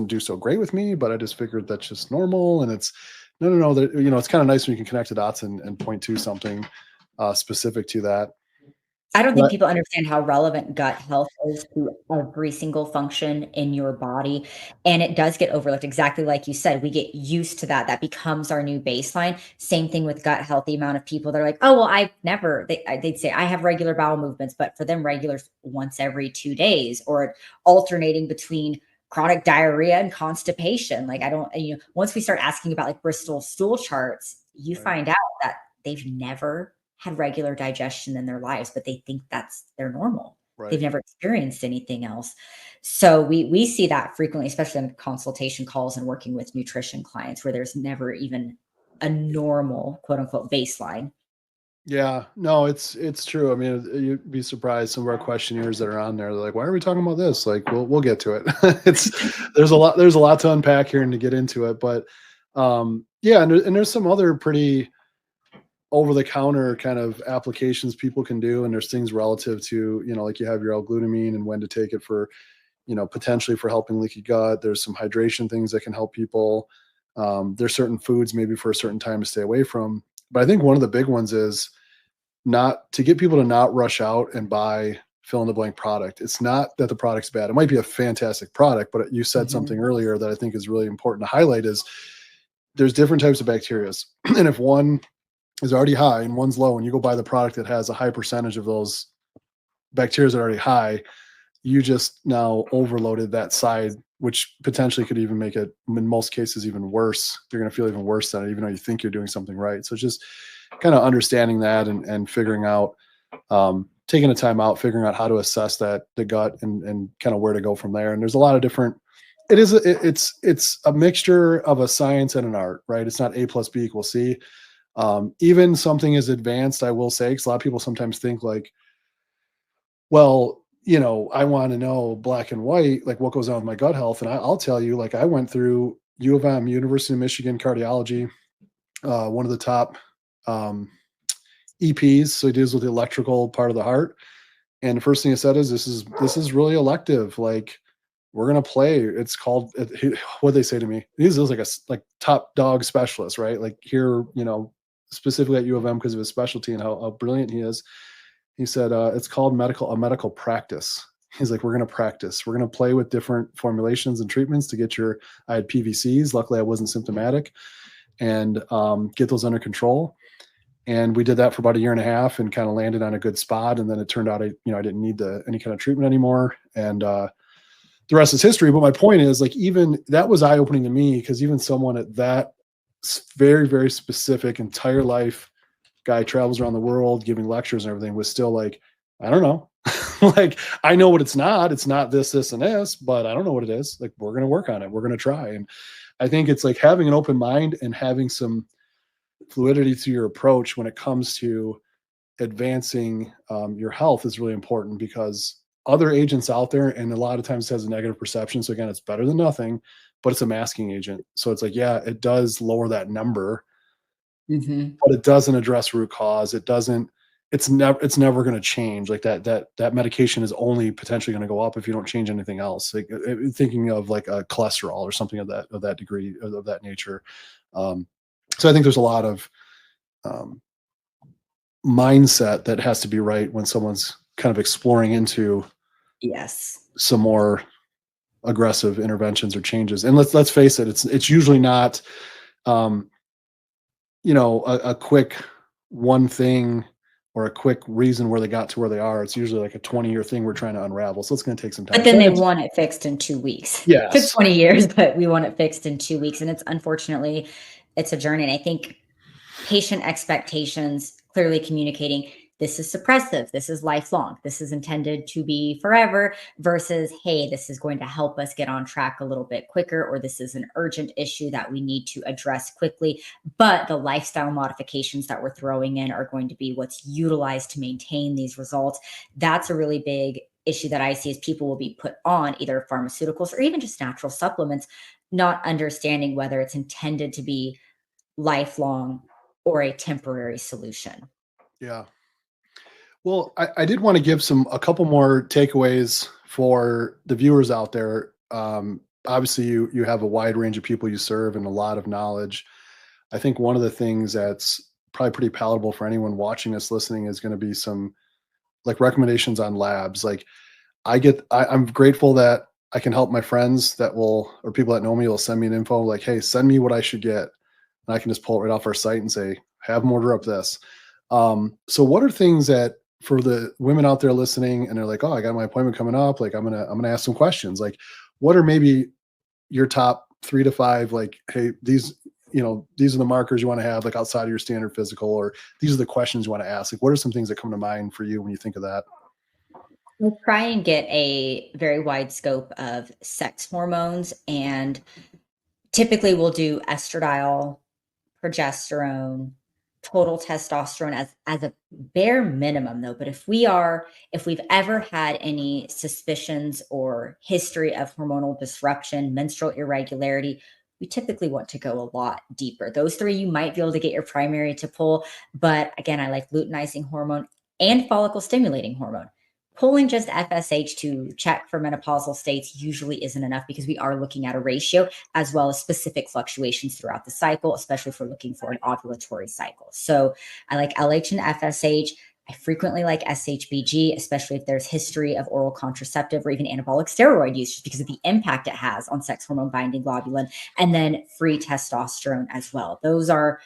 [SPEAKER 1] do so great with me, but I just figured that's just normal. And it's no, that, it's kind of nice when you can connect the dots and point to something specific to that.
[SPEAKER 2] I don't think people understand how relevant gut health is to every single function in your body. And it does get overlooked. Exactly like you said, we get used to that. That becomes our new baseline. Same thing with gut health. The amount of people that are like, oh, well, they'd say I have regular bowel movements, but for them, regular once every 2 days, or alternating between chronic diarrhea and constipation. Like once we start asking about like Bristol stool charts, you find out that they've never had regular digestion in their lives, but they think that's their normal. Right. They've never experienced anything else. So we see that frequently, especially in consultation calls and working with nutrition clients, where there's never even a normal quote unquote baseline.
[SPEAKER 1] Yeah, no, it's true. I mean, you'd be surprised, some of our questionnaires that are on there, they're like, why are we talking about this? Like, we'll get to it. There's a lot to unpack here and to get into it, but yeah. And there's some other pretty over-the-counter kind of applications people can do, and there's things relative to, like you have your L-glutamine and when to take it for, potentially for helping leaky gut. There's some hydration things that can help people. There's certain foods maybe for a certain time to stay away from. But I think one of the big ones is not to get people to not rush out and buy fill in the blank product. It's not that the product's bad. It might be a fantastic product, but you said something earlier that I think is really important to highlight is there's different types of bacteria. And if one is already high and one's low, and you go buy the product that has a high percentage of those bacteria that are already high, you just now overloaded that side, which potentially could even make it, in most cases, even worse. You're going to feel even worse than it, even though you think you're doing something right. So just kind of understanding that and figuring out, taking a time out, figuring out how to assess the gut and kind of where to go from there. And there's a lot of different, it's a mixture of a science and an art, right? It's not A plus B equals C. Even something as advanced, I will say, because a lot of people sometimes think like, well, I want to know black and white, like what goes on with my gut health. And I'll tell you, like I went through U of M, University of Michigan cardiology, one of the top EPs. So he deals with the electrical part of the heart. And the first thing he said is, this is really elective. Like we're going to play. It's called, what they say to me, he's like a top dog specialist, right? Like here, specifically at U of M because of his specialty and how brilliant he is. He said, it's called a medical practice. He's like, we're going to practice. We're going to play with different formulations and treatments to get I had PVCs. Luckily I wasn't symptomatic, and get those under control. And we did that for about a year and a half and kind of landed on a good spot. And then it turned out, I didn't need any kind of treatment anymore. And the rest is history. But my point is, like, even that was eye-opening to me, because even someone at that very, very specific entire life guy travels around the world giving lectures and everything was still like, I don't know. Like, I know what it's not. It's not this, this, and this, but I don't know what it is. Like, we're going to work on it. We're going to try. And I think it's like having an open mind and having some fluidity to your approach when it comes to advancing your health is really important, because other agents out there, and a lot of times it has a negative perception. So again, it's better than nothing, but it's a masking agent. So it's like, yeah, it does lower that number, but it doesn't address root cause. It's never going to change. Like that medication is only potentially going to go up if you don't change anything else. Like thinking of like a cholesterol or something of that degree, of that nature. So I think there's a lot of mindset that has to be right when someone's kind of exploring into some more aggressive interventions or changes. And let's face it, it's usually not a quick one thing or a quick reason where they got to where they are. It's usually like a 20-year thing we're trying to unravel. So it's going to take some time.
[SPEAKER 2] But then they want it fixed in 2 weeks.
[SPEAKER 1] Yes.
[SPEAKER 2] It took 20 years, but we want it fixed in 2 weeks. And it's unfortunately, it's a journey. And I think patient expectations, clearly communicating, this is suppressive, this is lifelong, this is intended to be forever, versus, hey, this is going to help us get on track a little bit quicker, or this is an urgent issue that we need to address quickly. But the lifestyle modifications that we're throwing in are going to be what's utilized to maintain these results. That's a really big issue that I see, is people will be put on either pharmaceuticals or even just natural supplements, not understanding whether it's intended to be lifelong or a temporary solution.
[SPEAKER 1] Yeah. Well, I did want to give a couple more takeaways for the viewers out there. Obviously, you have a wide range of people you serve and a lot of knowledge. I think one of the things that's probably pretty palatable for anyone watching this, listening, is going to be some like recommendations on labs. Like I'm grateful that I can help my friends or people that know me will send me an info like, hey, send me what I should get. And I can just pull it right off our site and say, have them order up this. So what are things that, for the women out there listening and they're like, oh, I got my appointment coming up, like I'm gonna ask some questions, like what are maybe your top 3 to 5, like, hey, these are the markers you want to have, like outside of your standard physical, or these are the questions you want to ask? Like, what are some things that come to mind for you when you think of that?
[SPEAKER 2] We'll try and get a very wide scope of sex hormones, and typically we'll do estradiol, progesterone, total testosterone as a bare minimum, though. But if we've ever had any suspicions or history of hormonal disruption, menstrual irregularity, we typically want to go a lot deeper. Those 3 you might be able to get your primary to pull, but again, I like luteinizing hormone and follicle stimulating hormone. Pulling just FSH to check for menopausal states usually isn't enough, because we are looking at a ratio as well as specific fluctuations throughout the cycle, especially if we're looking for an ovulatory cycle. So I like LH and FSH. I frequently like SHBG, especially if there's history of oral contraceptive or even anabolic steroid use, just because of the impact it has on sex hormone binding globulin, and then free testosterone as well. Those are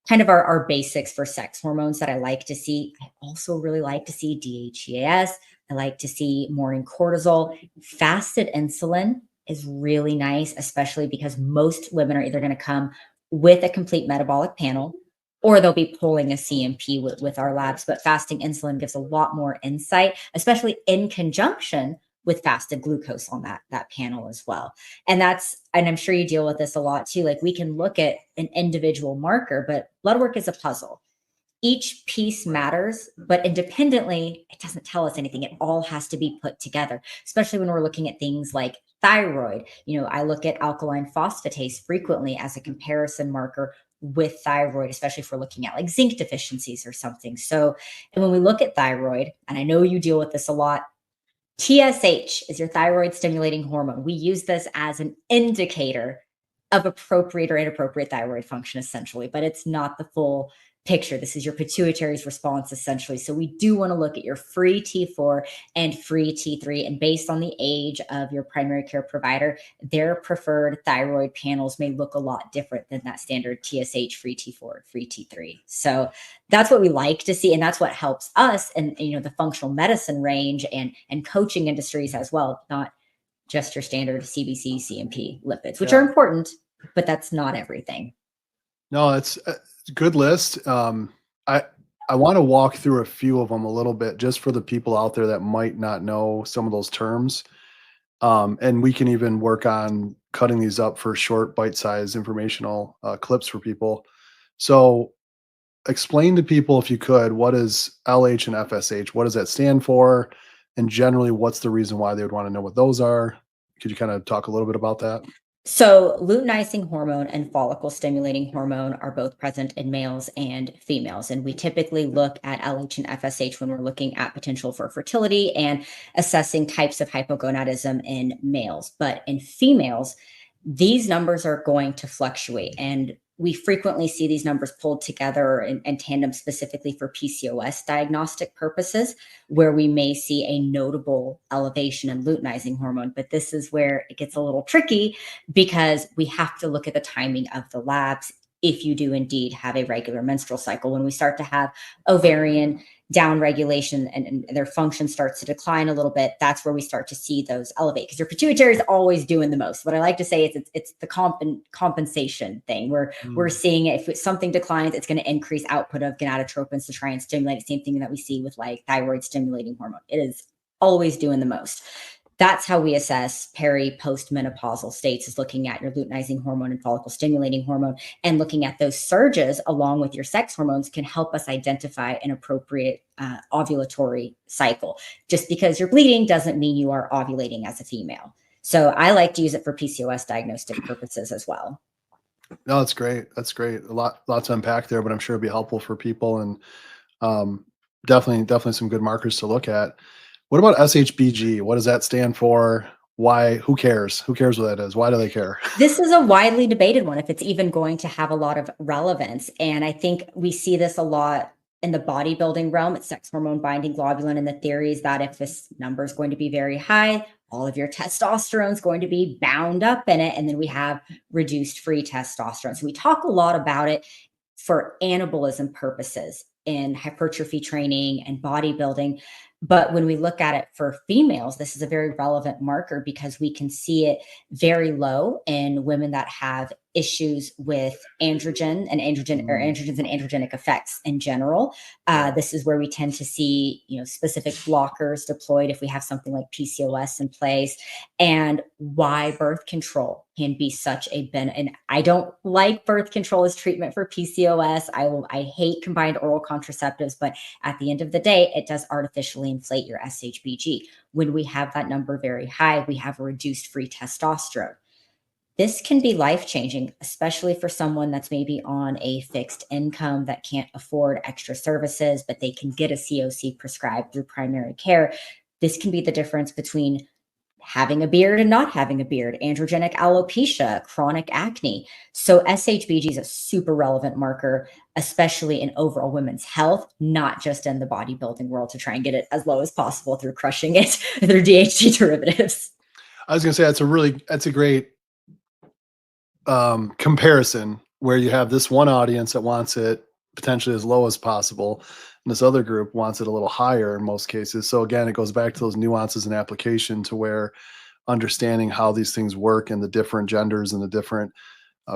[SPEAKER 2] kind of our basics for sex hormones that I like to see. I also really like to see DHEAS. I like to see morning cortisol. Fasted insulin is really nice, especially because most women are either going to come with a complete metabolic panel, or they'll be pulling a CMP with our labs. But fasting insulin gives a lot more insight, especially in conjunction with fasted glucose on that panel as well. And I'm sure you deal with this a lot too. Like, we can look at an individual marker, but blood work is a puzzle. Each piece matters, but independently, it doesn't tell us anything. It all has to be put together, especially when we're looking at things like thyroid. I look at alkaline phosphatase frequently as a comparison marker with thyroid, especially if we're looking at like zinc deficiencies or something. So, and when we look at thyroid, and I know you deal with this a lot, TSH is your thyroid stimulating hormone. We use this as an indicator of appropriate or inappropriate thyroid function, essentially, but it's not the full picture. This is your pituitary's response, essentially. So we do want to look at your free T4 and free T3. And based on the age of your primary care provider, their preferred thyroid panels may look a lot different than that standard TSH, free T4, free T3. So that's what we like to see. And that's what helps us and the functional medicine range and coaching industries as well, not just your standard CBC, CMP lipids, which are important, but that's not everything.
[SPEAKER 1] No, it's a good list. I want to walk through a few of them a little bit just for the people out there that might not know some of those terms. And we can even work on cutting these up for short, bite-sized informational clips for people. So explain to people, if you could, what is LH and FSH? What does that stand for? And generally, what's the reason why they would want to know what those are? Could you kind of talk a little bit about that?
[SPEAKER 2] So, luteinizing hormone and follicle stimulating hormone are both present in males and females. And we typically look at LH and FSH when we're looking at potential for fertility and assessing types of hypogonadism in males. But in females, these numbers are going to fluctuate. And we frequently see these numbers pulled together in tandem specifically for PCOS diagnostic purposes, where we may see a notable elevation in luteinizing hormone. But this is where it gets a little tricky because we have to look at the timing of the labs if you do indeed have a regular menstrual cycle. When we start to have ovarian down regulation and their function starts to decline a little bit, that's where we start to see those elevate because your pituitary is always doing the most. What I like to say is it's the compensation thing where we're
[SPEAKER 1] Mm.
[SPEAKER 2] seeing if something declines, it's going to increase output of gonadotropins to try and stimulate the same thing that we see with like thyroid stimulating hormone. It is always doing the most. That's how we assess postmenopausal states, is looking at your luteinizing hormone and follicle stimulating hormone, and looking at those surges along with your sex hormones can help us identify an appropriate ovulatory cycle. Just because you're bleeding doesn't mean you are ovulating as a female. So I like to use it for PCOS diagnostic purposes as well.
[SPEAKER 1] No, that's great. That's great. Lots to unpack there, but I'm sure it'll be helpful for people and um, definitely some good markers to look at. What about SHBG? What does that stand for? Why? Who cares? Who cares what that is? Why do they care?
[SPEAKER 2] This is a widely debated one, if it's even going to have a lot of relevance. And I think we see this a lot in the bodybuilding realm. It's sex hormone binding globulin. And the theory is that if this number is going to be very high, all of your testosterone is going to be bound up in it. And then we have reduced free testosterone. So we talk a lot about it for anabolism purposes in hypertrophy training and bodybuilding. But when we look at it for females, this is a very relevant marker because we can see it very low in women that have issues with androgen and androgen or
[SPEAKER 1] Mm.
[SPEAKER 2] androgens and androgenic effects in general.
[SPEAKER 1] Yeah.
[SPEAKER 2] This is where we tend to see, specific blockers deployed if we have something like PCOS in place, and why birth control can be such a and I don't like birth control as treatment for PCOS. I hate combined oral contraceptives, but at the end of the day, it does artificially inflate your SHBG. When we have that number very high, we have a reduced free testosterone. This can be life changing, especially for someone that's maybe on a fixed income that can't afford extra services, but they can get a COC prescribed through primary care. This can be the difference between having a beard and not having a beard, androgenic alopecia, chronic acne. So SHBG is a super relevant marker, especially in overall women's health, not just in the bodybuilding world, to try and get it as low as possible through crushing it through DHT derivatives.
[SPEAKER 1] I was gonna say that's a great comparison where you have this one audience that wants it potentially as low as possible, and this other group wants it a little higher in most cases. So again, it goes back to those nuances in application to where understanding how these things work and the different genders and the different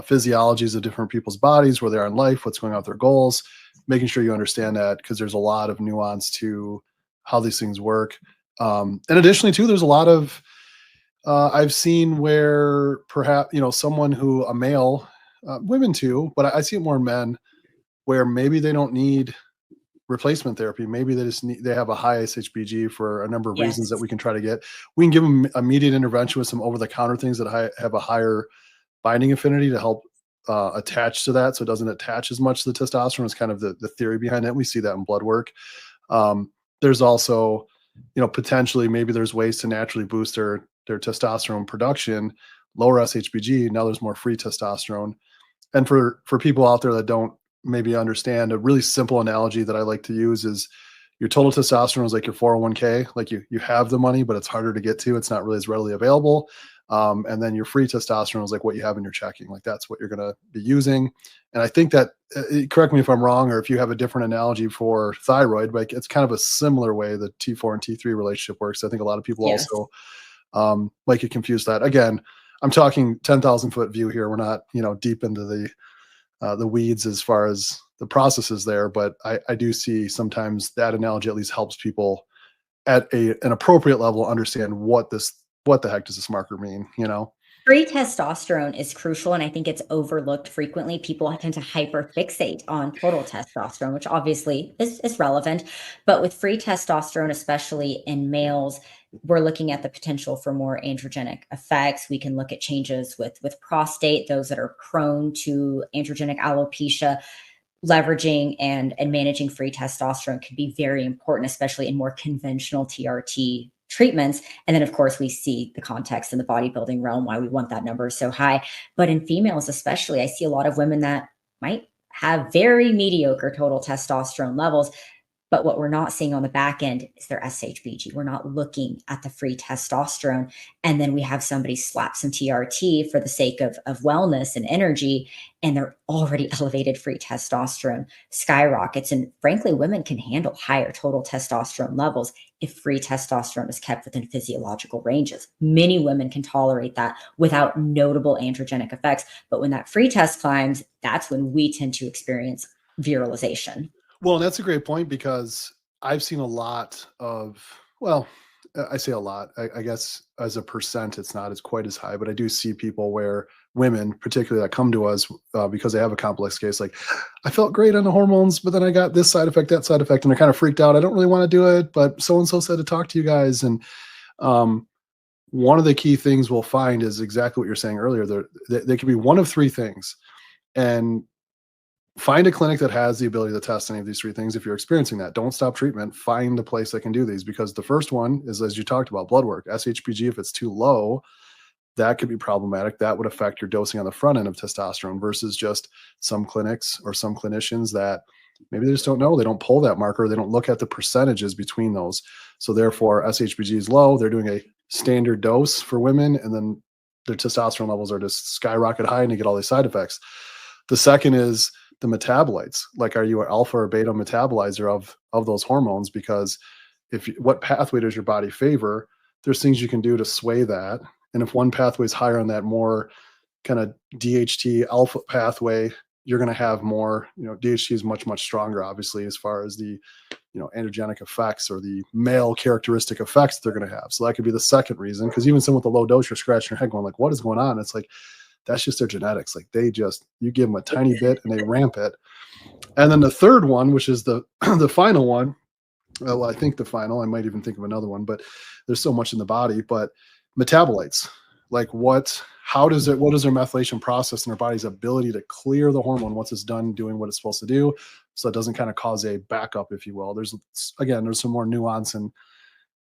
[SPEAKER 1] physiologies of different people's bodies, where they are in life, what's going on with their goals, making sure you understand that because there's a lot of nuance to how these things work. And additionally, too, there's a lot of I've seen where perhaps someone who a male, women too, but I see it more in men where maybe they don't need replacement therapy. Maybe they have a high SHBG for a number of reasons that
[SPEAKER 2] Yes.
[SPEAKER 1] we can try to get. We can give them immediate intervention with some over the counter things that have a higher binding affinity to help attach to that, so it doesn't attach as much to the testosterone. Is kind of the theory behind it. We see that in blood work. There's also, potentially maybe there's ways to naturally boost their testosterone production, lower SHBG. Now there's more free testosterone. And for people out there that don't maybe understand, a really simple analogy that I like to use is your total testosterone is like your 401k. Like you have the money, but it's harder to get to. It's not really as readily available. And then your free testosterone is like what you have in your checking. Like that's what you're going to be using. And I think that, correct me if I'm wrong, or if you have a different analogy for thyroid, but it's kind of a similar way the T4 and T3 relationship works. I think a lot of people
[SPEAKER 2] Yes.
[SPEAKER 1] also might get confused that. Again, I'm talking 10,000 foot view here. We're not, deep into the weeds as far as the process is there, but I do see sometimes that analogy at least helps people at an appropriate level understand what the heck does this marker mean, you know?
[SPEAKER 2] Free testosterone is crucial, and I think it's overlooked frequently. People tend to hyperfixate on total testosterone, which obviously is relevant. But with free testosterone, especially in males, we're looking at the potential for more androgenic effects. We can look at changes with prostate, those that are prone to androgenic alopecia. Leveraging and managing free testosterone can be very important, especially in more conventional TRT treatments. And then, of course, we see the context in the bodybuilding realm, why we want that number so high. But in females, especially, I see a lot of women that might have very mediocre total testosterone levels. But what we're not seeing on the back end is their SHBG. We're not looking at the free testosterone. And then we have somebody slap some TRT for the sake of wellness and energy, and they're already elevated free testosterone skyrockets. And frankly, women can handle higher total testosterone levels if free testosterone is kept within physiological ranges. Many women can tolerate that without notable androgenic effects. But when that free test climbs, that's when we tend to experience virilization.
[SPEAKER 1] Well, that's a great point because I've seen a lot of, well, I say a lot. I guess as a percent, it's not as quite as high, but I do see people where women, particularly that come to us because they have a complex case, like I felt great on the hormones, but then I got this side effect, that side effect, and they're kind of freaked out. I don't really want to do it, but so and so said to talk to you guys. And one of the key things we'll find is exactly what you're saying earlier. They could be one of three things, and find a clinic that has the ability to test any of these three things. If you're experiencing that, don't stop treatment. Find a place that can do these, because the first one is, as you talked about, blood work. SHBG, if it's too low, that could be problematic. That would affect your dosing on the front end of testosterone versus just some clinics or some clinicians that maybe they just don't know. They don't pull that marker. They don't look at the percentages between those. So therefore, SHBG is low. They're doing a standard dose for women, and then their testosterone levels are just skyrocket high and you get all these side effects. The second is the metabolites. Like, are you an alpha or beta metabolizer of those hormones? Because what pathway does your body favor? There's things you can do to sway that. And if one pathway is higher on that more kind of DHT alpha pathway, you're going to have more, DHT is much, much stronger, obviously, as far as the, androgenic effects or the male characteristic effects they're going to have. So that could be the second reason, because even someone with a low dose, you're scratching your head going like, what is going on? It's like, that's just their genetics. Like you give them a tiny bit and they ramp it. And then the third one, which is the final one, well, I think the final, I might even think of another one, but there's so much in the body, but metabolites, like what does their methylation process and their body's ability to clear the hormone once it's done doing what it's supposed to do, so it doesn't kind of cause a backup, if you will. There's some more nuance and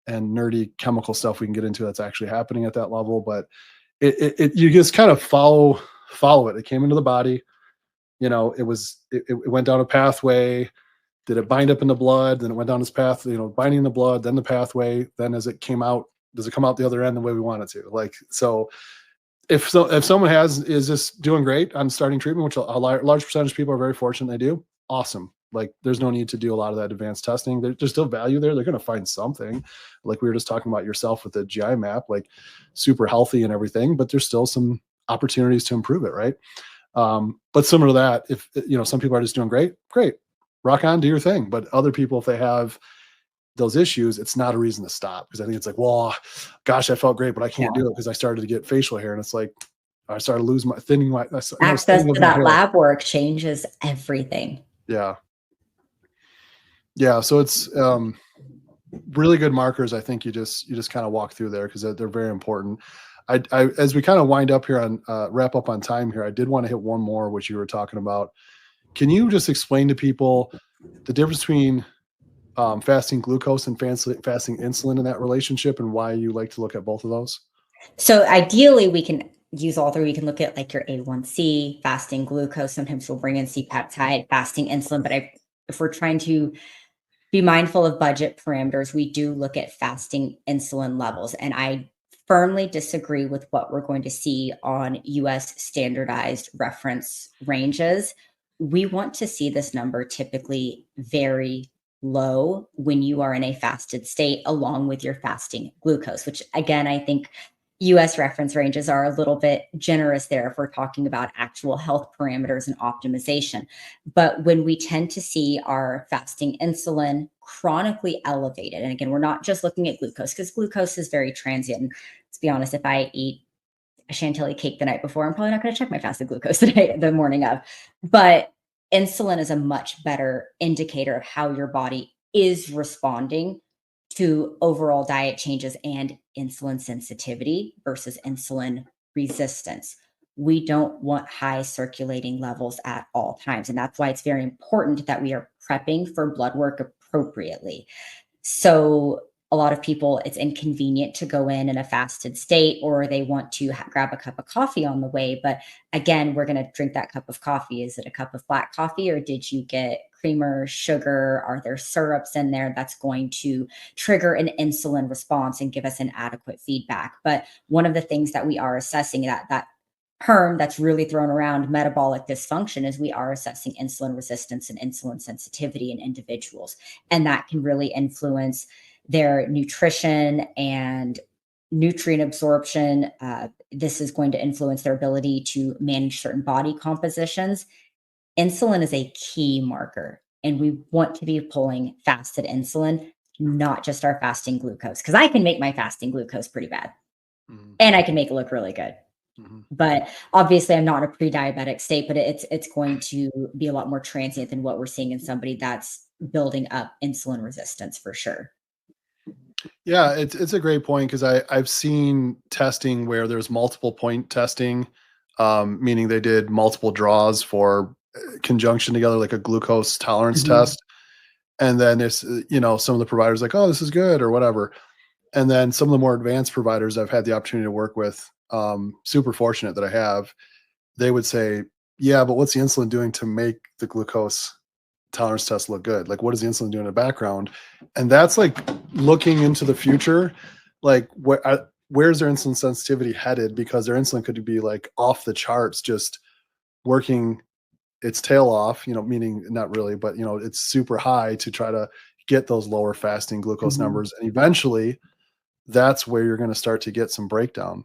[SPEAKER 1] nerdy chemical stuff we can get into that's actually happening at that level, but you just kind of follow it. It came into the body, it went down a pathway. Did it bind up in the blood? Then it went down this path, binding in the blood, then the pathway. Then as it came out, does it come out the other end the way we want it to? Like, so if someone is just doing great on starting treatment, which a large percentage of people are very fortunate they do, awesome. Like, there's no need to do a lot of that advanced testing. There's still value there. They're going to find something. Like we were just talking about yourself with the GI map, like super healthy and everything, but there's still some opportunities to improve it, right? But similar to that, if some people are just doing great, rock on, do your thing. But other people, if they have those issues, it's not a reason to stop, because I think it's like, well, gosh, I felt great, but I can't do it because I started to get facial hair, and it's like I started losing
[SPEAKER 2] access to that lab work changes everything.
[SPEAKER 1] Yeah, so it's really good markers. I think you just kind of walk through there because they're very important. I as we kind of wind up here on wrap up on time here, I did want to hit one more, which you were talking about. Can you just explain to people the difference between fasting glucose and fasting insulin in that relationship, and why you like to look at both of those?
[SPEAKER 2] So ideally, we can use all three. We can look at like your A1C, fasting glucose. Sometimes we'll bring in C-peptide, fasting insulin. But if we're trying to be mindful of budget parameters, we do look at fasting insulin levels. And I firmly disagree with what we're going to see on US standardized reference ranges. We want to see this number typically very low when you are in a fasted state, along with your fasting glucose, which again, I think US reference ranges are a little bit generous there if we're talking about actual health parameters and optimization. But when we tend to see our fasting insulin chronically elevated, and again, we're not just looking at glucose because glucose is very transient. And let's be honest, if I eat a chantilly cake the night before, I'm probably not going to check my fasted glucose the morning of. But insulin is a much better indicator of how your body is responding to overall diet changes and insulin sensitivity versus insulin resistance. We don't want high circulating levels at all times. And that's why it's very important that we are prepping for blood work appropriately. So a lot of people, it's inconvenient to go in a fasted state, or they want to grab a cup of coffee on the way. But again, we're going to drink that cup of coffee. Is it a cup of black coffee, or did you get creamer, sugar? Are there syrups in there that's going to trigger an insulin response and give us an adequate feedback? But one of the things that we are assessing, that term that's really thrown around, metabolic dysfunction, is we are assessing insulin resistance and insulin sensitivity in individuals. And that can really influence their nutrition and nutrient absorption. This is going to influence their ability to manage certain body compositions. Insulin is a key marker, and we want to be pulling fasted insulin, not just our fasting glucose, because I can make my fasting glucose pretty bad, and I can make it look really good. But obviously, I'm not in a pre-diabetic state, but it's going to be a lot more transient than what we're seeing in somebody that's building up insulin resistance for sure.
[SPEAKER 1] Yeah, it's a great point because I've seen testing where there's multiple point testing, meaning they did multiple draws for conjunction together, like a glucose tolerance
[SPEAKER 2] Mhm.
[SPEAKER 1] test. And then it's, some of the providers like, oh, this is good or whatever. And then some of the more advanced providers I've had the opportunity to work with, super fortunate that I have, they would say, yeah, but what's the insulin doing to make the glucose tolerance test look good? Like, what is the insulin doing in the background? And that's like looking into the future, like where's their insulin sensitivity headed? Because their insulin could be like off the charts, just working its tail off, meaning not really, but it's super high to try to get those lower fasting glucose
[SPEAKER 2] Mhm.
[SPEAKER 1] numbers. And eventually that's where you're going to start to get some breakdown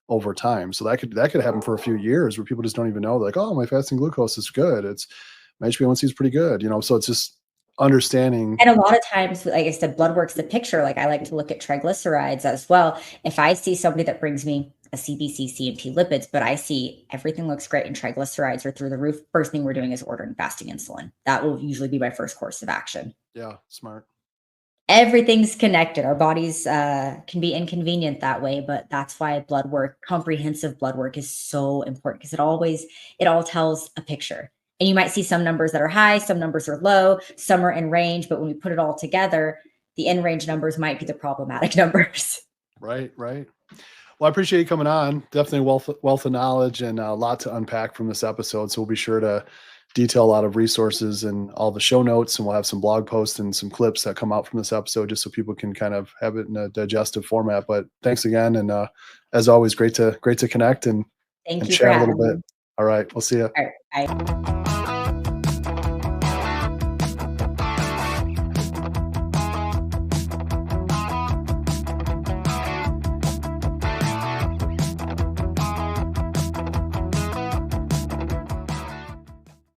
[SPEAKER 1] over time. So that could happen for a few years where people just don't even know, like, oh, my fasting glucose is good. It's my HbA1c is pretty good, so it's just understanding.
[SPEAKER 2] And a lot of times, like I said, blood work's the picture. Like, I like to look at triglycerides as well. If I see somebody that brings me a CBC, CMP lipids, but I see everything looks great and triglycerides are through the roof, first thing we're doing is ordering fasting insulin. That will usually be my first course of action.
[SPEAKER 1] Yeah, smart.
[SPEAKER 2] Everything's connected. Our bodies can be inconvenient that way, but that's why blood work, comprehensive blood work, is so important, because it all tells a picture. And you might see some numbers that are high, some numbers are low, some are in range, but when we put it all together, the in range numbers might be the problematic numbers.
[SPEAKER 1] Right, right. Well, I appreciate you coming on. Definitely wealth of knowledge and a lot to unpack from this episode. So we'll be sure to detail a lot of resources and all the show notes, and we'll have some blog posts and some clips that come out from this episode, just so people can kind of have it in a digestive format. But thanks again, and as always, great to connect and
[SPEAKER 2] Thank you for
[SPEAKER 1] chat a little
[SPEAKER 2] having
[SPEAKER 1] bit.
[SPEAKER 2] me.
[SPEAKER 1] All right, we'll see you.
[SPEAKER 2] All right, bye.